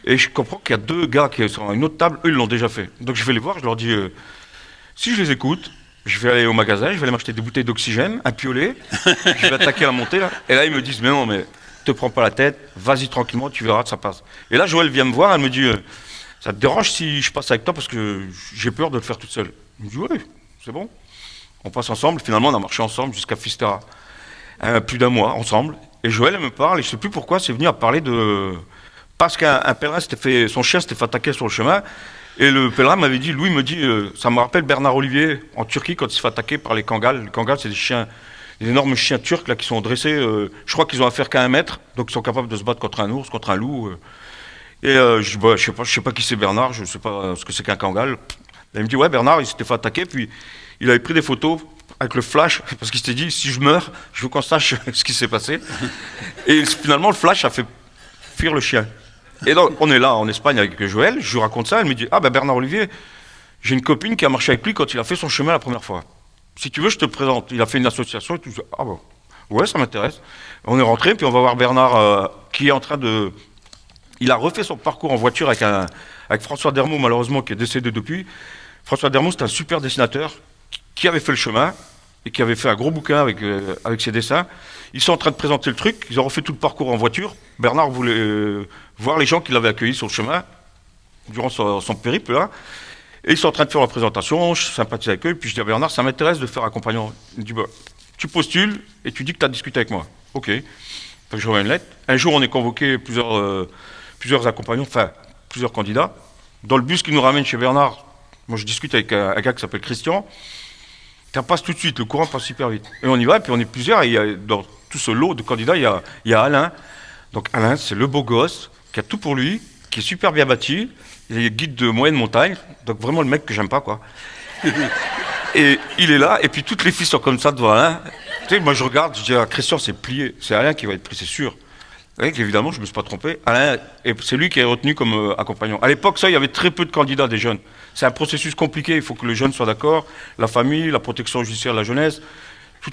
Et je comprends qu'il y a 2 gars qui sont à une autre table. Eux, ils l'ont déjà fait. Donc, je vais les voir, je leur dis... si je les écoute, je vais aller au magasin, je vais aller m'acheter des bouteilles d'oxygène, un piolet, je vais attaquer la montée là. Et là ils me disent mais non mais te prends pas la tête, vas-y tranquillement, tu verras que ça passe. Et là Joëlle vient me voir, elle me dit ça te dérange si je passe avec toi parce que j'ai peur de le faire toute seule. Je me dis oui, c'est bon. On passe ensemble, finalement on a marché ensemble jusqu'à Fistera. Plus d'1 mois ensemble. Et Joëlle elle me parle et je sais plus pourquoi c'est venu à parler de... Parce qu'un pèlerin son chien s'était fait attaquer sur le chemin. Et le pèlerin m'avait dit, Louis me dit, ça me rappelle Bernard Olivier en Turquie quand il se fait attaquer par les Kangals. Les Kangals, c'est des énormes chiens turcs là, qui sont dressés, je crois qu'ils ont affaire qu'à 1 mètre, donc ils sont capables de se battre contre un ours, contre un loup. Et je dis, je sais pas qui c'est Bernard, je sais pas ce que c'est qu'un Kangal. Et il me dit, ouais, Bernard, il s'était fait attaquer, puis il avait pris des photos avec le flash, parce qu'il s'était dit, si je meurs, je veux qu'on sache ce qui s'est passé. Et finalement, le flash a fait fuir le chien. Et donc, on est là en Espagne avec Joëlle, je lui raconte ça, elle me dit, Bernard Olivier, j'ai une copine qui a marché avec lui quand il a fait son chemin la première fois. Si tu veux, je te présente. Il a fait une association et tout. Ah bon, ouais, ça m'intéresse. On est rentré, puis on va voir Bernard qui est en train de... Il a refait son parcours en voiture avec François Dermot, malheureusement, qui est décédé depuis. François Dermot, c'est un super dessinateur qui avait fait le chemin. et qui avait fait un gros bouquin avec ses dessins. Ils sont en train de présenter le truc, ils ont refait tout le parcours en voiture. Bernard voulait voir les gens qui l'avaient accueilli sur le chemin, durant son périple, là. Et ils sont en train de faire la présentation, je sympathise avec eux, et puis je dis à Bernard, ça m'intéresse de faire accompagnant. Il me dit, bah, tu postules, et tu dis que tu as discuté avec moi. Ok. Fait que je reviens une lettre. Un jour, on est convoqué plusieurs accompagnants, enfin, plusieurs candidats. Dans le bus qui nous ramène chez Bernard, moi je discute avec un gars qui s'appelle Christian. Ça passe tout de suite, le courant passe super vite. Et on y va, et puis on est plusieurs, et il y a, dans tout ce lot de candidats, il y a Alain. Donc Alain, c'est le beau gosse, qui a tout pour lui, qui est super bien bâti, il est guide de moyenne montagne, donc vraiment le mec que j'aime pas, quoi. Et il est là, et puis toutes les filles sont comme ça devant Alain. Tu sais, moi je regarde, je dis, ah, Christian, c'est plié, c'est Alain qui va être pris, c'est sûr. Et évidemment, je ne me suis pas trompé. Alain, c'est lui qui est retenu comme accompagnant. À l'époque, ça, il y avait très peu de candidats des jeunes. C'est un processus compliqué, il faut que le jeune soit d'accord, la famille, la protection judiciaire de la jeunesse,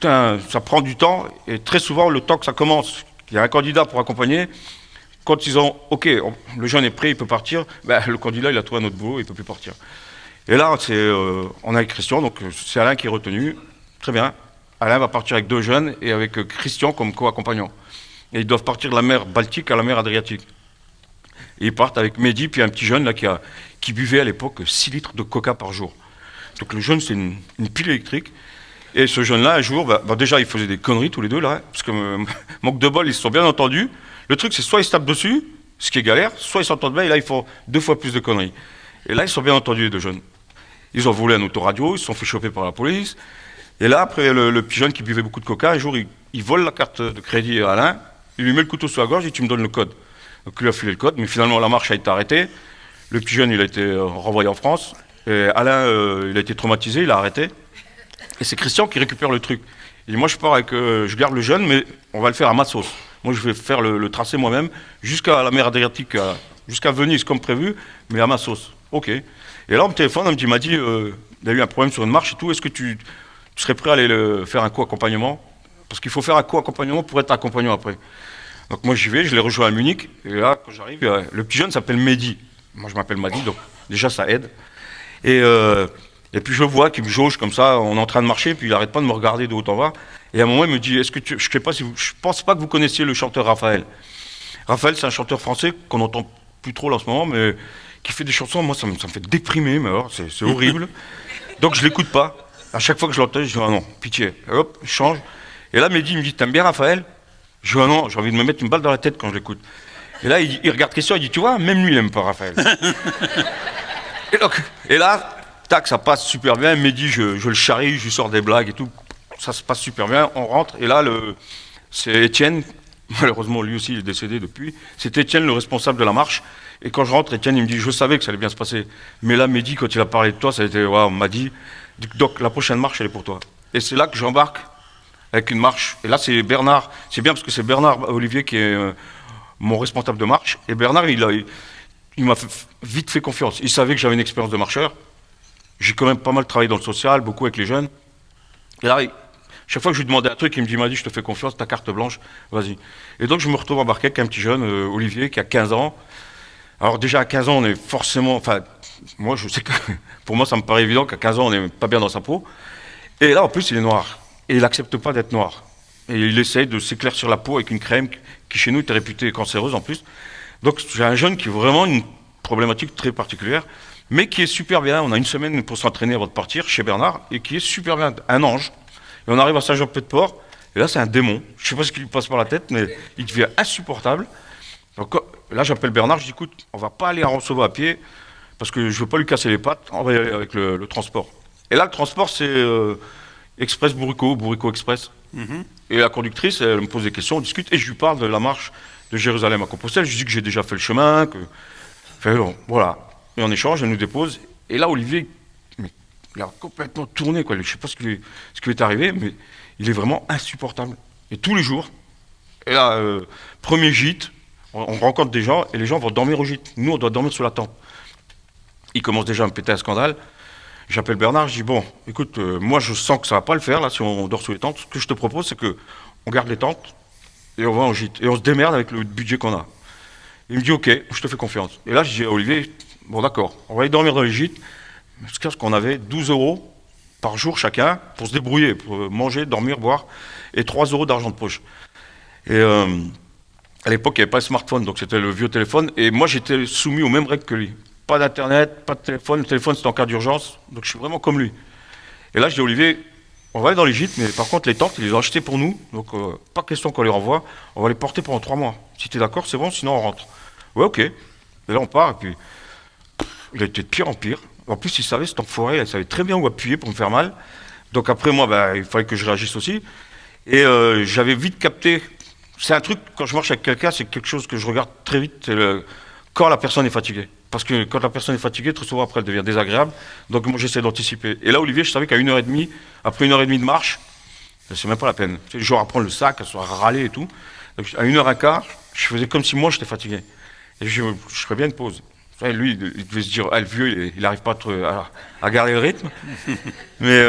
ça prend du temps, et très souvent, le temps que ça commence, il y a un candidat pour accompagner, quand ils ont, ok, le jeune est prêt, il peut partir, ben, le candidat, il a trouvé un autre boulot, il ne peut plus partir. Et là, on est avec Christian, donc c'est Alain qui est retenu, très bien. Alain va partir avec 2 jeunes, et avec Christian comme co-accompagnant. Et ils doivent partir de la mer Baltique à la mer Adriatique. Et ils partent avec Mehdi, puis un petit jeune là, qui buvait à l'époque 6 litres de coca par jour. Donc le jeune, c'est une pile électrique. Et ce jeune-là, un jour, déjà, ils faisaient des conneries tous les deux, là, parce que manque de bol, ils se sont bien entendus. Le truc, c'est soit ils se tapent dessus, ce qui est galère, soit ils s'entendent bien, et là, ils font 2 fois plus de conneries. Et là, ils sont bien entendus, les 2 jeunes. Ils ont volé un autoradio, ils se sont fait choper par la police. Et là, après, le petit jeune qui buvait beaucoup de coca, un jour, il vole la carte de crédit à Alain. Il lui met le couteau sur la gorge et tu me donnes le code. Donc il lui a filé le code, mais finalement la marche a été arrêtée. Le petit jeune, il a été renvoyé en France. Et Alain, il a été traumatisé, il a arrêté. Et c'est Christian qui récupère le truc. Il dit, moi je pars avec, je garde le jeune, mais on va le faire à ma sauce. Moi je vais faire le tracé moi-même, jusqu'à la mer Adriatique, jusqu'à Venise comme prévu, mais à ma sauce. Ok. Et là on me téléphone, il m'a dit, il y a eu un problème sur une marche et tout, est-ce que tu serais prêt à aller faire un co-accompagnement? Parce qu'il faut faire un co-accompagnement pour être accompagnant après. Donc moi j'y vais, je l'ai rejoint à Munich, et là quand j'arrive, le petit jeune s'appelle Mehdi. Moi je m'appelle Mehdi, donc déjà ça aide. Et puis je le vois qu'il me jauge comme ça, on est en train de marcher, puis il n'arrête pas de me regarder de haut en bas. Et à un moment il me dit, je sais pas si je pense pas que vous connaissiez le chanteur Raphaël. Raphaël c'est un chanteur français qu'on n'entend plus trop là, en ce moment, mais qui fait des chansons, moi ça me fait déprimer, mais alors c'est horrible. Donc je l'écoute pas. À chaque fois que je l'entends, je dis, ah non, pitié. Et hop, je change. Et là, Mehdi me dit, t'aimes bien Raphaël? Je dis, ah non, j'ai envie de me mettre une balle dans la tête quand je l'écoute. Et là, il regarde Christian, il dit, tu vois, même lui, il n'aime pas Raphaël. et là, tac, ça passe super bien. Mehdi, je le charrie, je lui sors des blagues et tout. Ça se passe super bien, on rentre. Et là, c'est Étienne, malheureusement, lui aussi, il est décédé depuis. C'est Étienne, le responsable de la marche. Et quand je rentre, Étienne, il me dit, je savais que ça allait bien se passer. Mais là, Mehdi, quand il a parlé de toi, ça a été, ouais, on m'a dit, donc la prochaine marche, elle est pour toi. Et c'est là que j'embarque avec une marche. Et là, c'est Bernard. C'est bien parce que c'est Bernard Olivier qui est mon responsable de marche. Et Bernard, il m'a vite fait confiance. Il savait que j'avais une expérience de marcheur. J'ai quand même pas mal travaillé dans le social, beaucoup avec les jeunes. Et là, chaque fois que je lui demandais un truc, il me dit, je te fais confiance, ta carte blanche, vas-y. Et donc, je me retrouve embarqué avec un petit jeune, Olivier, qui a 15 ans. Alors déjà, à 15 ans, on est forcément... Enfin, moi, je sais que... Pour moi, ça me paraît évident qu'à 15 ans, on n'est pas bien dans sa peau. Et là, en plus, il est noir. Et il n'accepte pas d'être noir. Et il essaye de s'éclaircir la peau avec une crème qui, chez nous, était réputée cancéreuse en plus. Donc, j'ai un jeune qui a vraiment une problématique très particulière, mais qui est super bien. On a une semaine pour s'entraîner avant de partir chez Bernard, et qui est super bien, un ange. Et on arrive à Saint-Jean-Pied-de-Port, et là, c'est un démon. Je ne sais pas ce qui lui passe par la tête, mais il devient insupportable. Donc là, j'appelle Bernard, je dis, écoute, on va pas aller à Roncevaux à pied, parce que je veux pas lui casser les pattes, on va y aller avec le transport. Et là, le transport, c'est Express Bourrico Express. Et la conductrice, elle me pose des questions, on discute, et je lui parle de la marche de Jérusalem à Compostelle. Je lui dis que j'ai déjà fait le chemin, que... Enfin, bon, voilà. Et on échange, elle nous dépose. Et là, Olivier, il a complètement tourné, quoi. Je ne sais pas ce qui lui est arrivé, mais il est vraiment insupportable. Et tous les jours, et là, premier gîte, on rencontre des gens, et les gens vont dormir au gîte. Nous, on doit dormir sous la tente. Il commence déjà à me péter un scandale. J'appelle Bernard, je dis, bon, écoute, moi je sens que ça va pas le faire, là, si on dort sous les tentes. Ce que je te propose, c'est qu'on garde les tentes, et on va en gîte. Et on se démerde avec le budget qu'on a. Il me dit, ok, je te fais confiance. Et là, je dis à Olivier, bon d'accord, on va aller dormir dans les gîtes, jusqu'à ce qu'on avait 12 € par jour chacun pour se débrouiller, pour manger, dormir, boire, et 3 euros d'argent de poche. Et à l'époque, il n'y avait pas de smartphone, donc c'était le vieux téléphone, et moi j'étais soumis aux mêmes règles que lui. Pas d'internet, pas de téléphone, le téléphone c'était en cas d'urgence, donc je suis vraiment comme lui. Et là je dis Olivier, on va aller dans les gîtes, mais par contre les tentes, ils les ont achetées pour nous, donc pas question qu'on les renvoie, on va les porter pendant 3 mois. Si tu es d'accord, c'est bon, sinon on rentre. Ouais, ok. Et là on part, et puis il a été de pire en pire. En plus, il savait, cet enfoiré, il savait très bien où appuyer pour me faire mal. Donc après, moi, il fallait que je réagisse aussi. Et j'avais vite capté. C'est un truc, quand je marche avec quelqu'un, c'est quelque chose que je regarde très vite, c'est quand la personne est fatiguée. Parce que quand la personne est fatiguée, très souvent après, elle devient désagréable. Donc moi, j'essaie d'anticiper. Et là, Olivier, je savais qu'à 1h30, après 1h30 de marche, c'est même pas la peine. Tu sais, genre à prendre le sac, à se râler et tout. Donc à 1h15, je faisais comme si moi, j'étais fatigué. Et je ferais bien une pause. Lui, il devait se dire, le vieux, il n'arrive pas à garder le rythme. Mais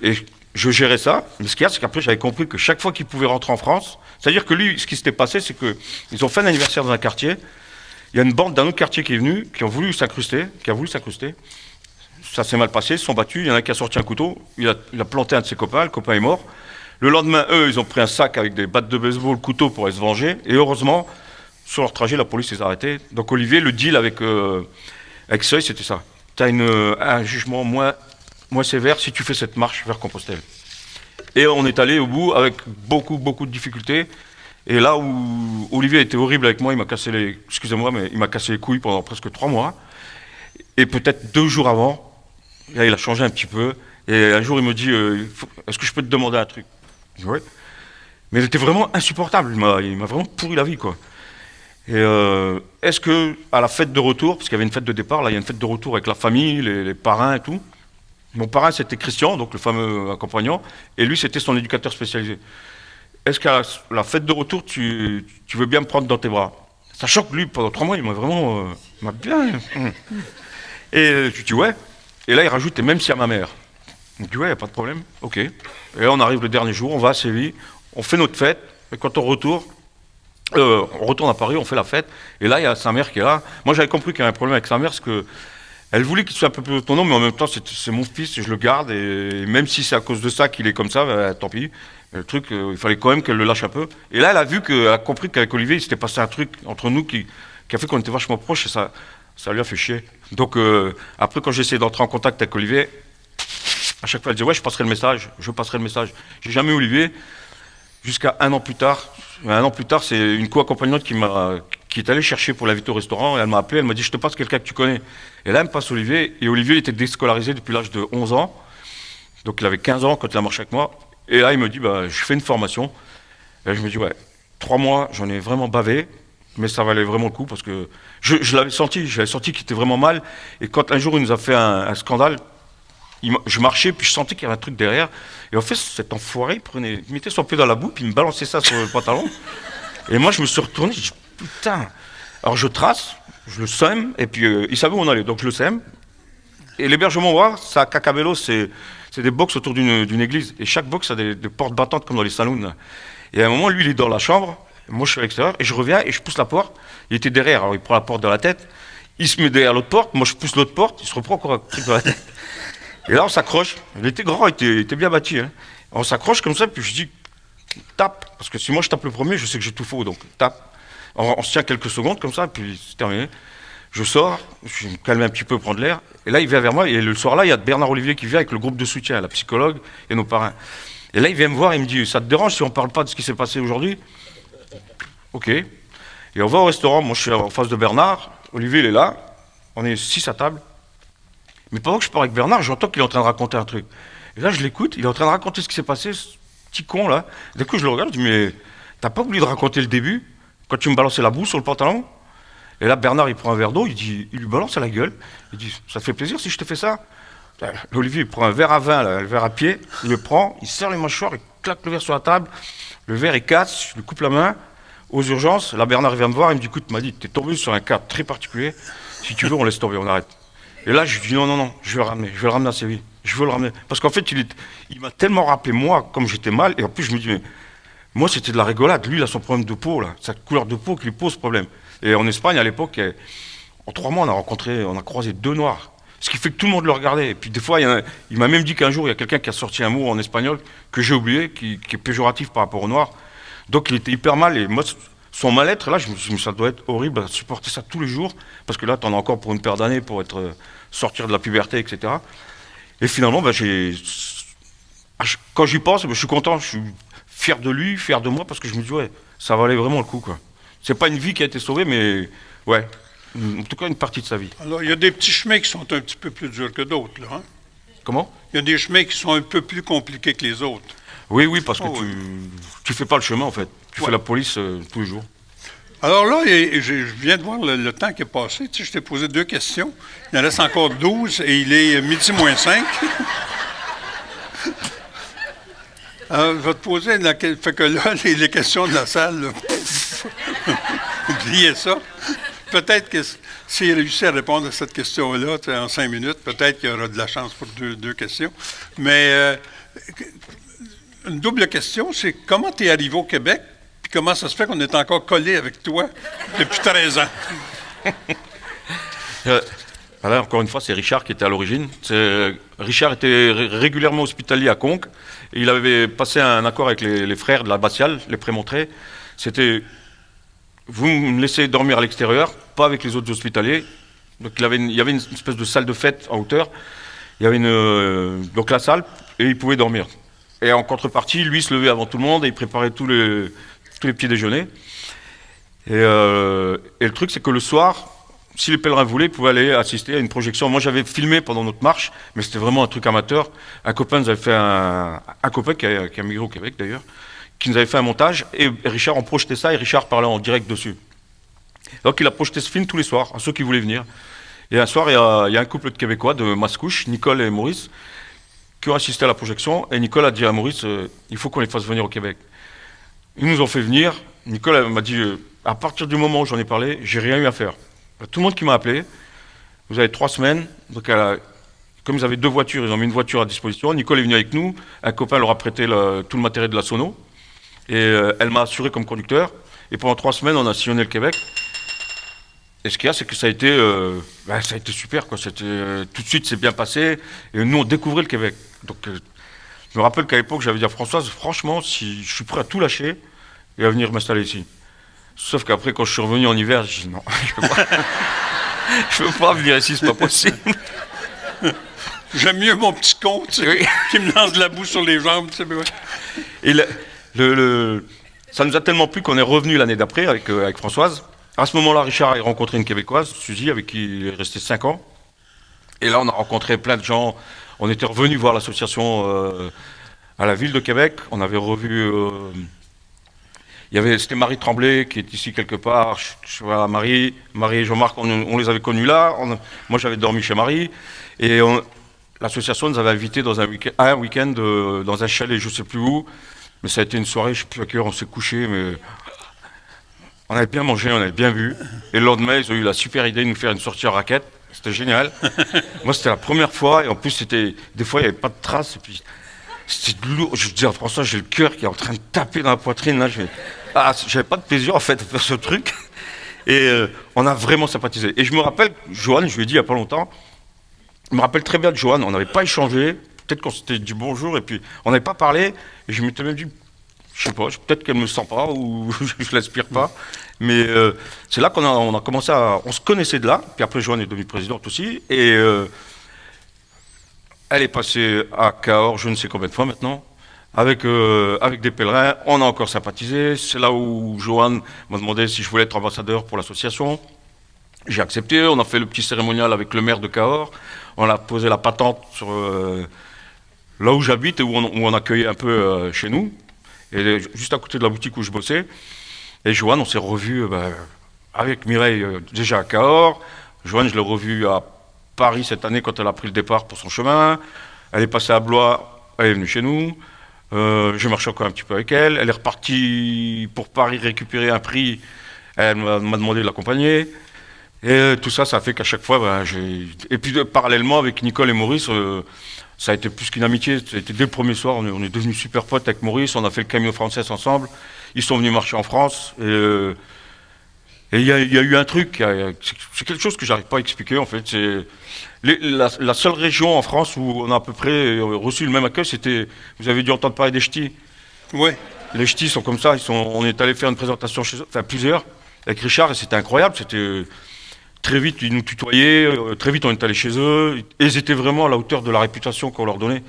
et je gérais ça. Mais ce qu'il y a, c'est qu'après, j'avais compris que chaque fois qu'il pouvait rentrer en France, c'est-à-dire que lui, ce qui s'était passé, c'est qu'ils ont fait un anniversaire dans un quartier. Il y a une bande d'un autre quartier qui est venue, qui a voulu s'incruster. Ça s'est mal passé, ils se sont battus. Il y en a un qui a sorti un couteau. Il a planté un de ses copains. Le copain est mort. Le lendemain, eux, ils ont pris un sac avec des battes de baseball, couteau pour aller se venger. Et heureusement, sur leur trajet, la police les a arrêtés. Donc Olivier, le deal avec Seuil, c'était ça. Tu as un jugement moins sévère si tu fais cette marche vers Compostelle. Et on est allé au bout avec beaucoup, beaucoup de difficultés. Et là où Olivier était horrible avec moi, il m'a cassé les couilles pendant presque 3 mois. Et peut-être 2 jours avant, là, il a changé un petit peu. Et un jour, il me dit, est-ce que je peux te demander un truc? Je dis, ouais. Mais il était vraiment insupportable. Il m'a vraiment pourri la vie, quoi. Et est-ce que à la fête de retour, parce qu'il y avait une fête de départ, là il y a une fête de retour avec la famille, les parrains et tout. Mon parrain c'était Christian, donc le fameux accompagnant, et lui c'était son éducateur spécialisé. Est-ce qu'à la fête de retour tu veux bien me prendre dans tes bras? Sachant que lui pendant 3 mois il m'a bien. Et je dis ouais. Et là il rajoute et même si à ma mère. Je dis ouais, y a pas de problème, ok. Et là on arrive le dernier jour, on va à Séville, on fait notre fête, et quand on retourne à Paris, on fait la fête, et là il y a sa mère qui est là. Moi j'avais compris qu'il y avait un problème avec sa mère, parce que elle voulait qu'il soit un peu plus autonome, mais en même temps c'est mon fils, et je le garde, et même si c'est à cause de ça qu'il est comme ça, tant pis. Mais le truc, il fallait quand même qu'elle le lâche un peu. Et là elle a compris qu'avec Olivier il s'était passé un truc entre nous qui a fait qu'on était vachement proches, et ça lui a fait chier. Donc après quand j'ai essayé d'entrer en contact avec Olivier, à chaque fois elle disait ouais je passerai le message. J'ai jamais eu Olivier, jusqu'à 1 an plus tard. 1 an plus tard, c'est une co-accompagnante qui est allée chercher pour l'inviter au restaurant, et elle m'a appelé, elle m'a dit je te passe quelqu'un que tu connais. Et là elle me passe Olivier, et Olivier il était déscolarisé depuis l'âge de 11 ans, donc il avait 15 ans quand il a marché avec moi, et là il me dit je fais une formation, et je me dis ouais, 3 mois j'en ai vraiment bavé, mais ça valait vraiment le coup, parce que je l'avais senti qu'il était vraiment mal, et quand un jour il nous a fait un scandale, je marchais, puis je sentais qu'il y avait un truc derrière. Et en fait, cet enfoiré, il mettait son pied dans la boue, puis il me balançait ça sur le pantalon. Et moi, je me suis retourné, je dis, putain. Alors je trace, je le sème, et puis il savait où on allait, donc je le sème. Et l'hébergement, c'est à Cacabello, c'est des box autour d'une église. Et chaque box a des portes battantes comme dans les saloons. Là. Et à un moment, lui, il est dans la chambre, moi je suis à l'extérieur, et je reviens, et je pousse la porte. Il était derrière, alors il prend la porte dans la tête, il se met derrière l'autre porte, moi je pousse l'autre porte, il se reprend encore un truc dans la tête. Et là, on s'accroche. Il était grand, il était bien bâti. Hein. On s'accroche comme ça, puis je dis, tape. Parce que si moi je tape le premier, je sais que j'ai tout faux, donc tape. On se tient quelques secondes comme ça, puis c'est terminé. Je sors, je me calme un petit peu, prendre l'air. Et là, il vient vers moi. Et le soir-là, il y a Bernard Olivier qui vient avec le groupe de soutien, la psychologue et nos parrains. Et là, il vient me voir et il me dit, ça te dérange si on ne parle pas de ce qui s'est passé aujourd'hui? Ok. Et on va au restaurant. Moi, je suis en face de Bernard. Olivier, il est là. On est 6 à table. Mais pendant que je parle avec Bernard, j'entends qu'il est en train de raconter un truc. Et là, je l'écoute, il est en train de raconter ce qui s'est passé, ce petit con là. D'un coup, je le regarde, je dis, mais t'as pas oublié de raconter le début, quand tu me balançais la boue sur le pantalon? Et là, Bernard, il prend un verre d'eau, il lui balance à la gueule. Il dit, ça te fait plaisir si je te fais ça? Olivier, il prend un verre à vin, là, le verre à pied, il le prend, il serre les mâchoires, il claque le verre sur la table, le verre, il casse, je lui coupe la main. Aux urgences, là, Bernard il vient me voir, il me dit, écoute, m'a dit, t'es tombé sur un cas très particulier, si tu veux, on laisse tomber, on arrête. Et là, je lui dis non, je vais le ramener à Séville. Je veux le ramener. Parce qu'en fait, il m'a tellement rappelé moi, comme j'étais mal, et en plus, je me dis, mais moi, c'était de la rigolade. Lui, il a son problème de peau, là, sa couleur de peau qui lui pose problème. Et en Espagne, à l'époque, en 3 mois, on a croisé 2 Noirs. Ce qui fait que tout le monde le regardait. Et puis des fois, il m'a même dit qu'un jour, il y a quelqu'un qui a sorti un mot en espagnol que j'ai oublié, qui est péjoratif par rapport aux Noirs. Donc il était hyper mal. Et moi, son mal-être, là, je me suis dit, ça doit être horrible à supporter ça tous les jours. Parce que là, t'en as encore pour une paire d'années pour sortir de la puberté, etc. Et finalement, quand j'y pense, je suis content, je suis fier de lui, fier de moi, parce que je me dis, ouais, ça valait vraiment le coup, quoi. C'est pas une vie qui a été sauvée, mais ouais, en tout cas une partie de sa vie. Alors, il y a des petits chemins qui sont un petit peu plus durs que d'autres, là. Hein? Comment? Il y a des chemins qui sont un peu plus compliqués que les autres. Oui, parce que Oh, tu fais pas le chemin, en fait. Tu Ouais. fais la police tous les jours. Alors là, je viens de voir le temps qui est passé. Tu sais, je t'ai posé 2 questions. Il en reste encore 12 et il est midi moins 5. Alors, je vais te poser fait que là, les questions de la salle, là, oubliez ça. Peut-être que s'il réussit à répondre à cette question-là tu sais, en 5 minutes, peut-être qu'il y aura de la chance pour deux questions. Mais une double question, c'est comment tu es arrivé au Québec, puis comment ça se fait qu'on est encore collé avec toi depuis 13 ans? Alors, encore une fois, c'est Richard qui était à l'origine. Richard était régulièrement hospitalier à Conques. Et il avait passé un accord avec les frères de l'abbatiale, les prémontrés. C'était, vous me laissez dormir à l'extérieur, pas avec les autres hospitaliers. Donc il y avait une espèce de salle de fête en hauteur. Il y avait donc la salle, et il pouvait dormir. Et en contrepartie, lui se levait avant tout le monde et il préparait tous les petits déjeuners. Et le truc, c'est que le soir, si les pèlerins voulaient, ils pouvaient aller assister à une projection. Moi, j'avais filmé pendant notre marche, mais c'était vraiment un truc amateur. Un copain nous avait fait un copain qui a migré au Québec d'ailleurs, qui nous avait fait un montage, et Richard en projetait ça, et Richard parlait en direct dessus. Donc il a projeté ce film tous les soirs, à ceux qui voulaient venir. Et un soir, il y a un couple de Québécois de Mascouche, Nicole et Maurice, qui ont assisté à la projection, et Nicole a dit à Maurice, il faut qu'on les fasse venir au Québec. Ils nous ont fait venir. Nicole elle m'a dit, à partir du moment où j'en ai parlé, j'ai rien eu à faire. Tout le monde qui m'a appelé, vous avez 3 semaines, donc comme ils avaient 2 voitures, ils ont mis une voiture à disposition. Nicole est venue avec nous, un copain leur a prêté tout le matériel de la sono, et elle m'a assuré comme conducteur. Et pendant 3 semaines, on a sillonné le Québec. Et ce qu'il y a, c'est que ça a été super, quoi. Tout de suite, c'est bien passé, et nous, on découvrait le Québec. Donc, je me rappelle qu'à l'époque, j'avais dit à Françoise, franchement, si je suis prêt à tout lâcher et à venir m'installer ici. Sauf qu'après, quand je suis revenu en hiver, j'ai dit non, je peux pas venir ici, c'est pas possible. J'aime mieux mon petit con, tu sais, Oui. qui me lance de la boue sur les jambes. Tu sais, mais ouais. Et ça nous a tellement plu qu'on est revenu l'année d'après avec Françoise. À ce moment-là, Richard a rencontré une Québécoise, Suzy, avec qui il est resté 5 ans. Et là, on a rencontré plein de gens. On était revenu voir l'association à la ville de Québec. On avait revu... c'était Marie Tremblay qui est ici quelque part. Voilà, Marie et Jean-Marc, on les avait connus là. Moi, j'avais dormi chez Marie. Et l'association nous avait invités dans un week-end dans un chalet, je ne sais plus où. Mais ça a été une soirée, je ne sais plus à quelle heure on s'est couché, mais on avait bien mangé, on avait bien bu. Et le lendemain, ils ont eu la super idée de nous faire une sortie à raquette. C'était génial. Moi, c'était la première fois. Et en plus, des fois, il n'y avait pas de traces. Et puis, c'était lourd. Je dis à François, j'ai le cœur qui est en train de taper dans la poitrine. Là, j'avais pas de plaisir, en fait, à faire ce truc. Et on a vraiment sympathisé. Et je me rappelle, Johan, je lui ai dit il n'y a pas longtemps, je me rappelle très bien de Johan, on n'avait pas échangé, peut-être qu'on s'était dit bonjour, et puis on n'avait pas parlé, et je m'étais même dit, je sais pas, peut-être qu'elle ne me sent pas, ou je l'aspire pas, mais c'est là on a commencé on se connaissait de là, puis après Johan est devenue présidente aussi, et elle est passée à Cahors, je ne sais combien de fois maintenant, avec des pèlerins, on a encore sympathisé, c'est là où Johan m'a demandé si je voulais être ambassadeur pour l'association. J'ai accepté, on a fait le petit cérémonial avec le maire de Cahors, on a posé la patente sur là où j'habite et où on accueillait un peu chez nous, et juste à côté de la boutique où je bossais. Et Joanne, on s'est revu avec Mireille déjà à Cahors. Joanne, je l'ai revue à Paris cette année quand elle a pris le départ pour son chemin. Elle est passée à Blois, elle est venue chez nous. J'ai marché encore un petit peu avec elle. Elle est repartie pour Paris récupérer un prix. Elle m'a demandé de l'accompagner. Et tout ça, ça a fait qu'à chaque fois, et puis parallèlement avec Nicole et Maurice, ça a été plus qu'une amitié. Ça a été dès le premier soir, on est devenus super potes avec Maurice, on a fait le Camino Français ensemble. Ils sont venus marcher en France. Et il y a eu un truc, c'est quelque chose que j'arrive pas à expliquer en fait. La seule région en France où on a à peu près reçu le même accueil, c'était, vous avez dû entendre parler des ch'tis. Oui. Les ch'tis sont comme ça, on est allé faire une présentation chez eux, enfin plusieurs, avec Richard, et c'était incroyable. Très vite, ils nous tutoyaient, très vite on est allé chez eux, et ils étaient vraiment à la hauteur de la réputation qu'on leur donnait.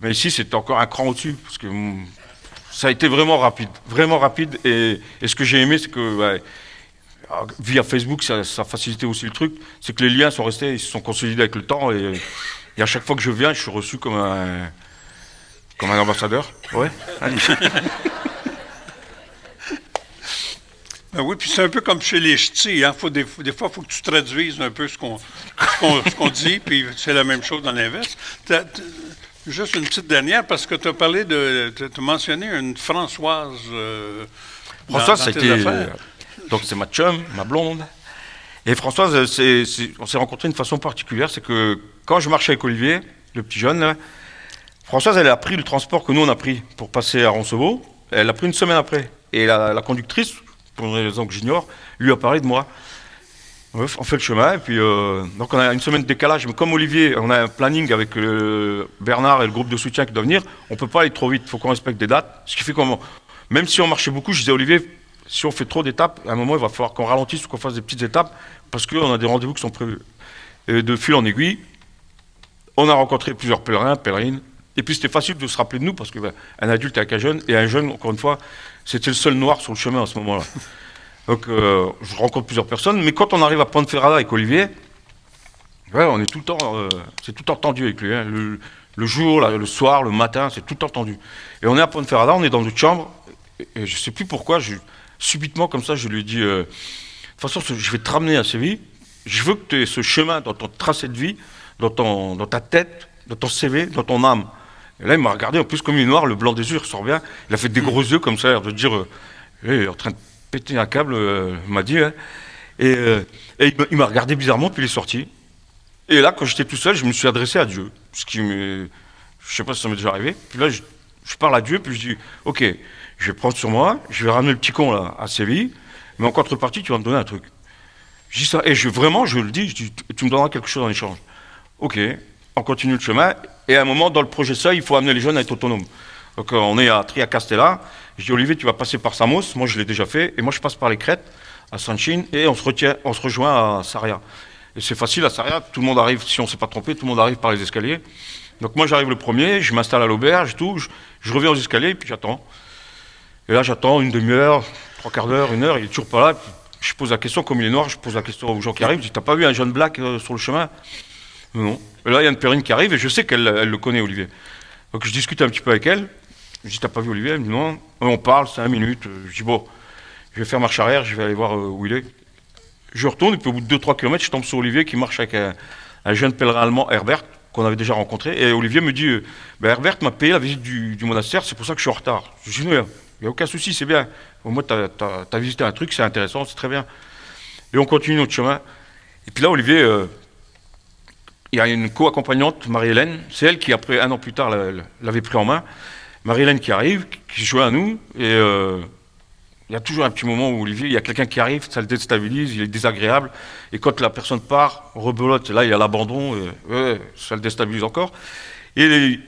Mais ici c'était encore un cran au-dessus, parce que ça a été vraiment rapide, et ce que j'ai aimé, c'est que via Facebook, ça facilitait aussi le truc, c'est que les liens sont restés, ils se sont consolidés avec le temps, et à chaque fois que je viens, je suis reçu comme un ambassadeur. Ouais. Ben oui, puis c'est un peu comme chez les ch'tis. Hein. Des fois, il faut que tu traduises un peu ce qu'on dit, puis c'est la même chose dans l'inverse. Juste une petite dernière, parce que tu as parlé tu as mentionné une Françoise. Françoise, dans tes affaires. Donc c'est ma chum, ma blonde. Et Françoise, on s'est rencontrés d'une façon particulière, c'est que quand je marchais avec Olivier, le petit jeune, là, Françoise, elle a pris le transport que nous on a pris pour passer à Roncevaux. Elle l'a pris une semaine après. Et la conductrice, pour une raison que j'ignore, lui a parlé de moi. Bref, on fait le chemin, et puis donc on a une semaine de décalage, mais comme Olivier, on a un planning avec Bernard et le groupe de soutien qui doit venir, on peut pas aller trop vite, il faut qu'on respecte des dates, ce qui fait qu'on, même si on marchait beaucoup, je disais à Olivier, si on fait trop d'étapes, à un moment il va falloir qu'on ralentisse ou qu'on fasse des petites étapes, parce qu'on a des rendez-vous qui sont prévus. Et de fil en aiguille, on a rencontré plusieurs pèlerines, et puis c'était facile de se rappeler de nous, parce qu'un adulte avec un jeune, et un jeune, encore une fois, c'était le seul noir sur le chemin à ce moment-là. Donc, je rencontre plusieurs personnes, mais quand on arrive à Ponferrada avec Olivier, ouais, on est tout le temps, c'est tout le temps tendu avec lui. Hein. Le jour, le soir, le matin, c'est tout le temps tendu. Et on est à Ponferrada, on est dans notre chambre, et je ne sais plus pourquoi, subitement comme ça, je lui dis, de toute façon, je vais te ramener à Séville, je veux que tu aies ce chemin dans ton tracé de vie, dans ta tête, dans ton CV, dans ton âme. Et là, il m'a regardé, en plus, comme il est noir, le blanc des yeux ressort bien, il a fait des gros yeux comme ça, l'air de dire, il est en train de péter un câble, il m'a dit, hein. Et il m'a regardé bizarrement, puis il est sorti. Et là, quand j'étais tout seul, je me suis adressé à Dieu, je sais pas si ça m'est déjà arrivé. Puis là, je parle à Dieu, puis je dis, ok, je vais prendre sur moi, je vais ramener le petit con là à Séville, mais en contrepartie, tu vas me donner un truc. Je dis ça, et vraiment, je le dis, je dis, tu me donneras quelque chose en échange. Ok, on continue le chemin, et à un moment, dans le projet Seuil, il faut amener les jeunes à être autonomes. Donc on est à Tria-Castella. Je dis, Olivier, tu vas passer par Samos, moi je l'ai déjà fait, et moi je passe par les Crêtes, à Saint-Chine, et on se rejoint à Sarria. Et c'est facile à Sarria, tout le monde arrive, si on ne s'est pas trompé, tout le monde arrive par les escaliers. Donc moi j'arrive le premier, je m'installe à l'auberge, tout, je reviens aux escaliers, et puis j'attends. Et là j'attends une demi-heure, 3/4 d'heure, 1 heure, il est toujours pas là. Je pose la question, comme il est noir, je pose la question aux gens qui arrivent, je dis, t'as pas vu un jeune black sur le chemin? Non. Et là il y a une pèlerine qui arrive, et je sais qu'elle le connaît, Olivier. Donc je discute un petit peu avec elle. Je dis, t'as pas vu Olivier? Elle me dit, non. On parle 5 minutes. Je dis, bon, je vais faire marche arrière, je vais aller voir où il est. Je retourne, et puis au bout de 2-3 km, je tombe sur Olivier qui marche avec un jeune pèlerin allemand, Herbert, qu'on avait déjà rencontré. Et Olivier me dit, Herbert m'a payé la visite du monastère, c'est pour ça que je suis en retard. Je dis, non, il n'y a aucun souci, c'est bien. Au moins, t'as visité un truc, c'est intéressant, c'est très bien. Et on continue notre chemin. Et puis là, Olivier, il y a une co-accompagnante, Marie-Hélène, c'est elle qui, après, 1 an plus tard, l'avait pris en main. Marie-Hélène qui arrive, qui se joint à nous, et il y a toujours un petit moment où Olivier, il y a quelqu'un qui arrive, ça le déstabilise, il est désagréable, et quand la personne part, rebelote, là il y a l'abandon, ça le déstabilise encore. Et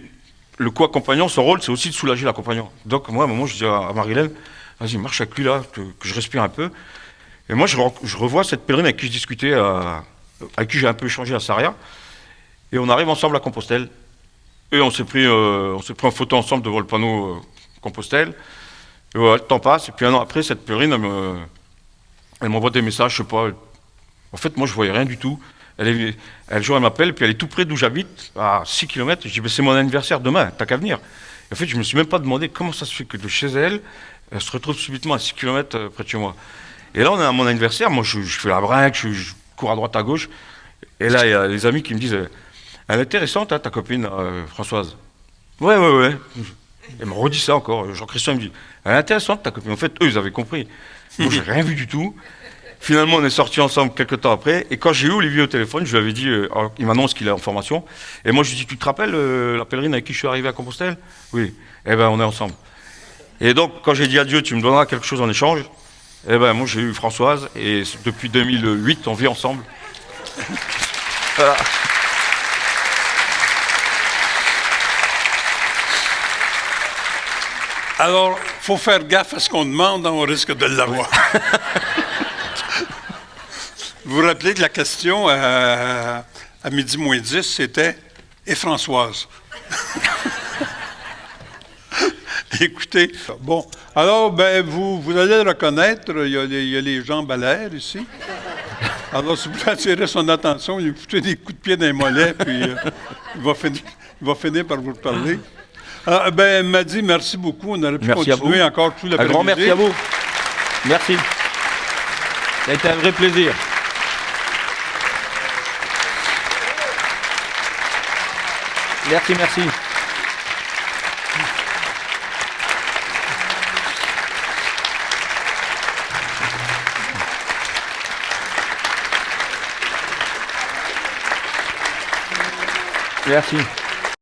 le co-accompagnant, son rôle, c'est aussi de soulager l'accompagnant. Donc moi, à un moment, je dis à Marie-Hélène, vas-y, marche avec lui là, que je respire un peu. Et moi, je revois cette pèlerine avec qui je discutais, avec qui j'ai un peu échangé à Sarria, et on arrive ensemble à Compostelle. Et on s'est pris en photo ensemble devant le panneau Compostelle. Et voilà, le temps passe. Et puis 1 an après, cette pèlerine, elle m'envoie des messages, je sais pas. En fait, moi, je voyais rien du tout. Un jour, elle m'appelle, puis elle est tout près d'où j'habite, à 6 km. Je dis, ben, c'est mon anniversaire demain, t'as qu'à venir. Et en fait, je me suis même pas demandé comment ça se fait que de chez elle, elle se retrouve subitement à 6 km près de chez moi. Et là, on est à mon anniversaire. Moi, je fais la brinque, je cours à droite, à gauche. Et là, il y a les amis qui me disent, elle est intéressante, hein, ta copine, Françoise. Ouais. Elle me redit ça encore. Jean-Christian me dit, elle est intéressante, ta copine. En fait, eux, ils avaient compris. Moi, j'ai rien vu du tout. Finalement, on est sortis ensemble quelques temps après. Et quand j'ai eu Olivier au téléphone, je lui avais dit, il m'annonce qu'il est en formation. Et moi, je lui dis, tu te rappelles la pèlerine avec qui je suis arrivé à Compostelle? Oui. Eh ben, on est ensemble. Et donc, quand j'ai dit adieu, tu me donneras quelque chose en échange. Eh ben, moi, j'ai eu Françoise, et depuis 2008, on vit ensemble. Voilà. Alors, il faut faire gaffe à ce qu'on demande, on risque de l'avoir. Vous vous rappelez de la question à midi moins 10, c'était « Et Françoise? » Écoutez, bon, alors, ben, vous allez le reconnaître, il y a les jambes à l'air ici. Alors, si vous voulez attirer son attention, il lui foutez des coups de pied dans les mollets, puis il va finir par vous parler. Ben, Madi, merci beaucoup. On aurait pu continuer encore tout l'après-midi. Un grand merci à vous. Merci. Ça a été un vrai plaisir. Merci, merci. Merci.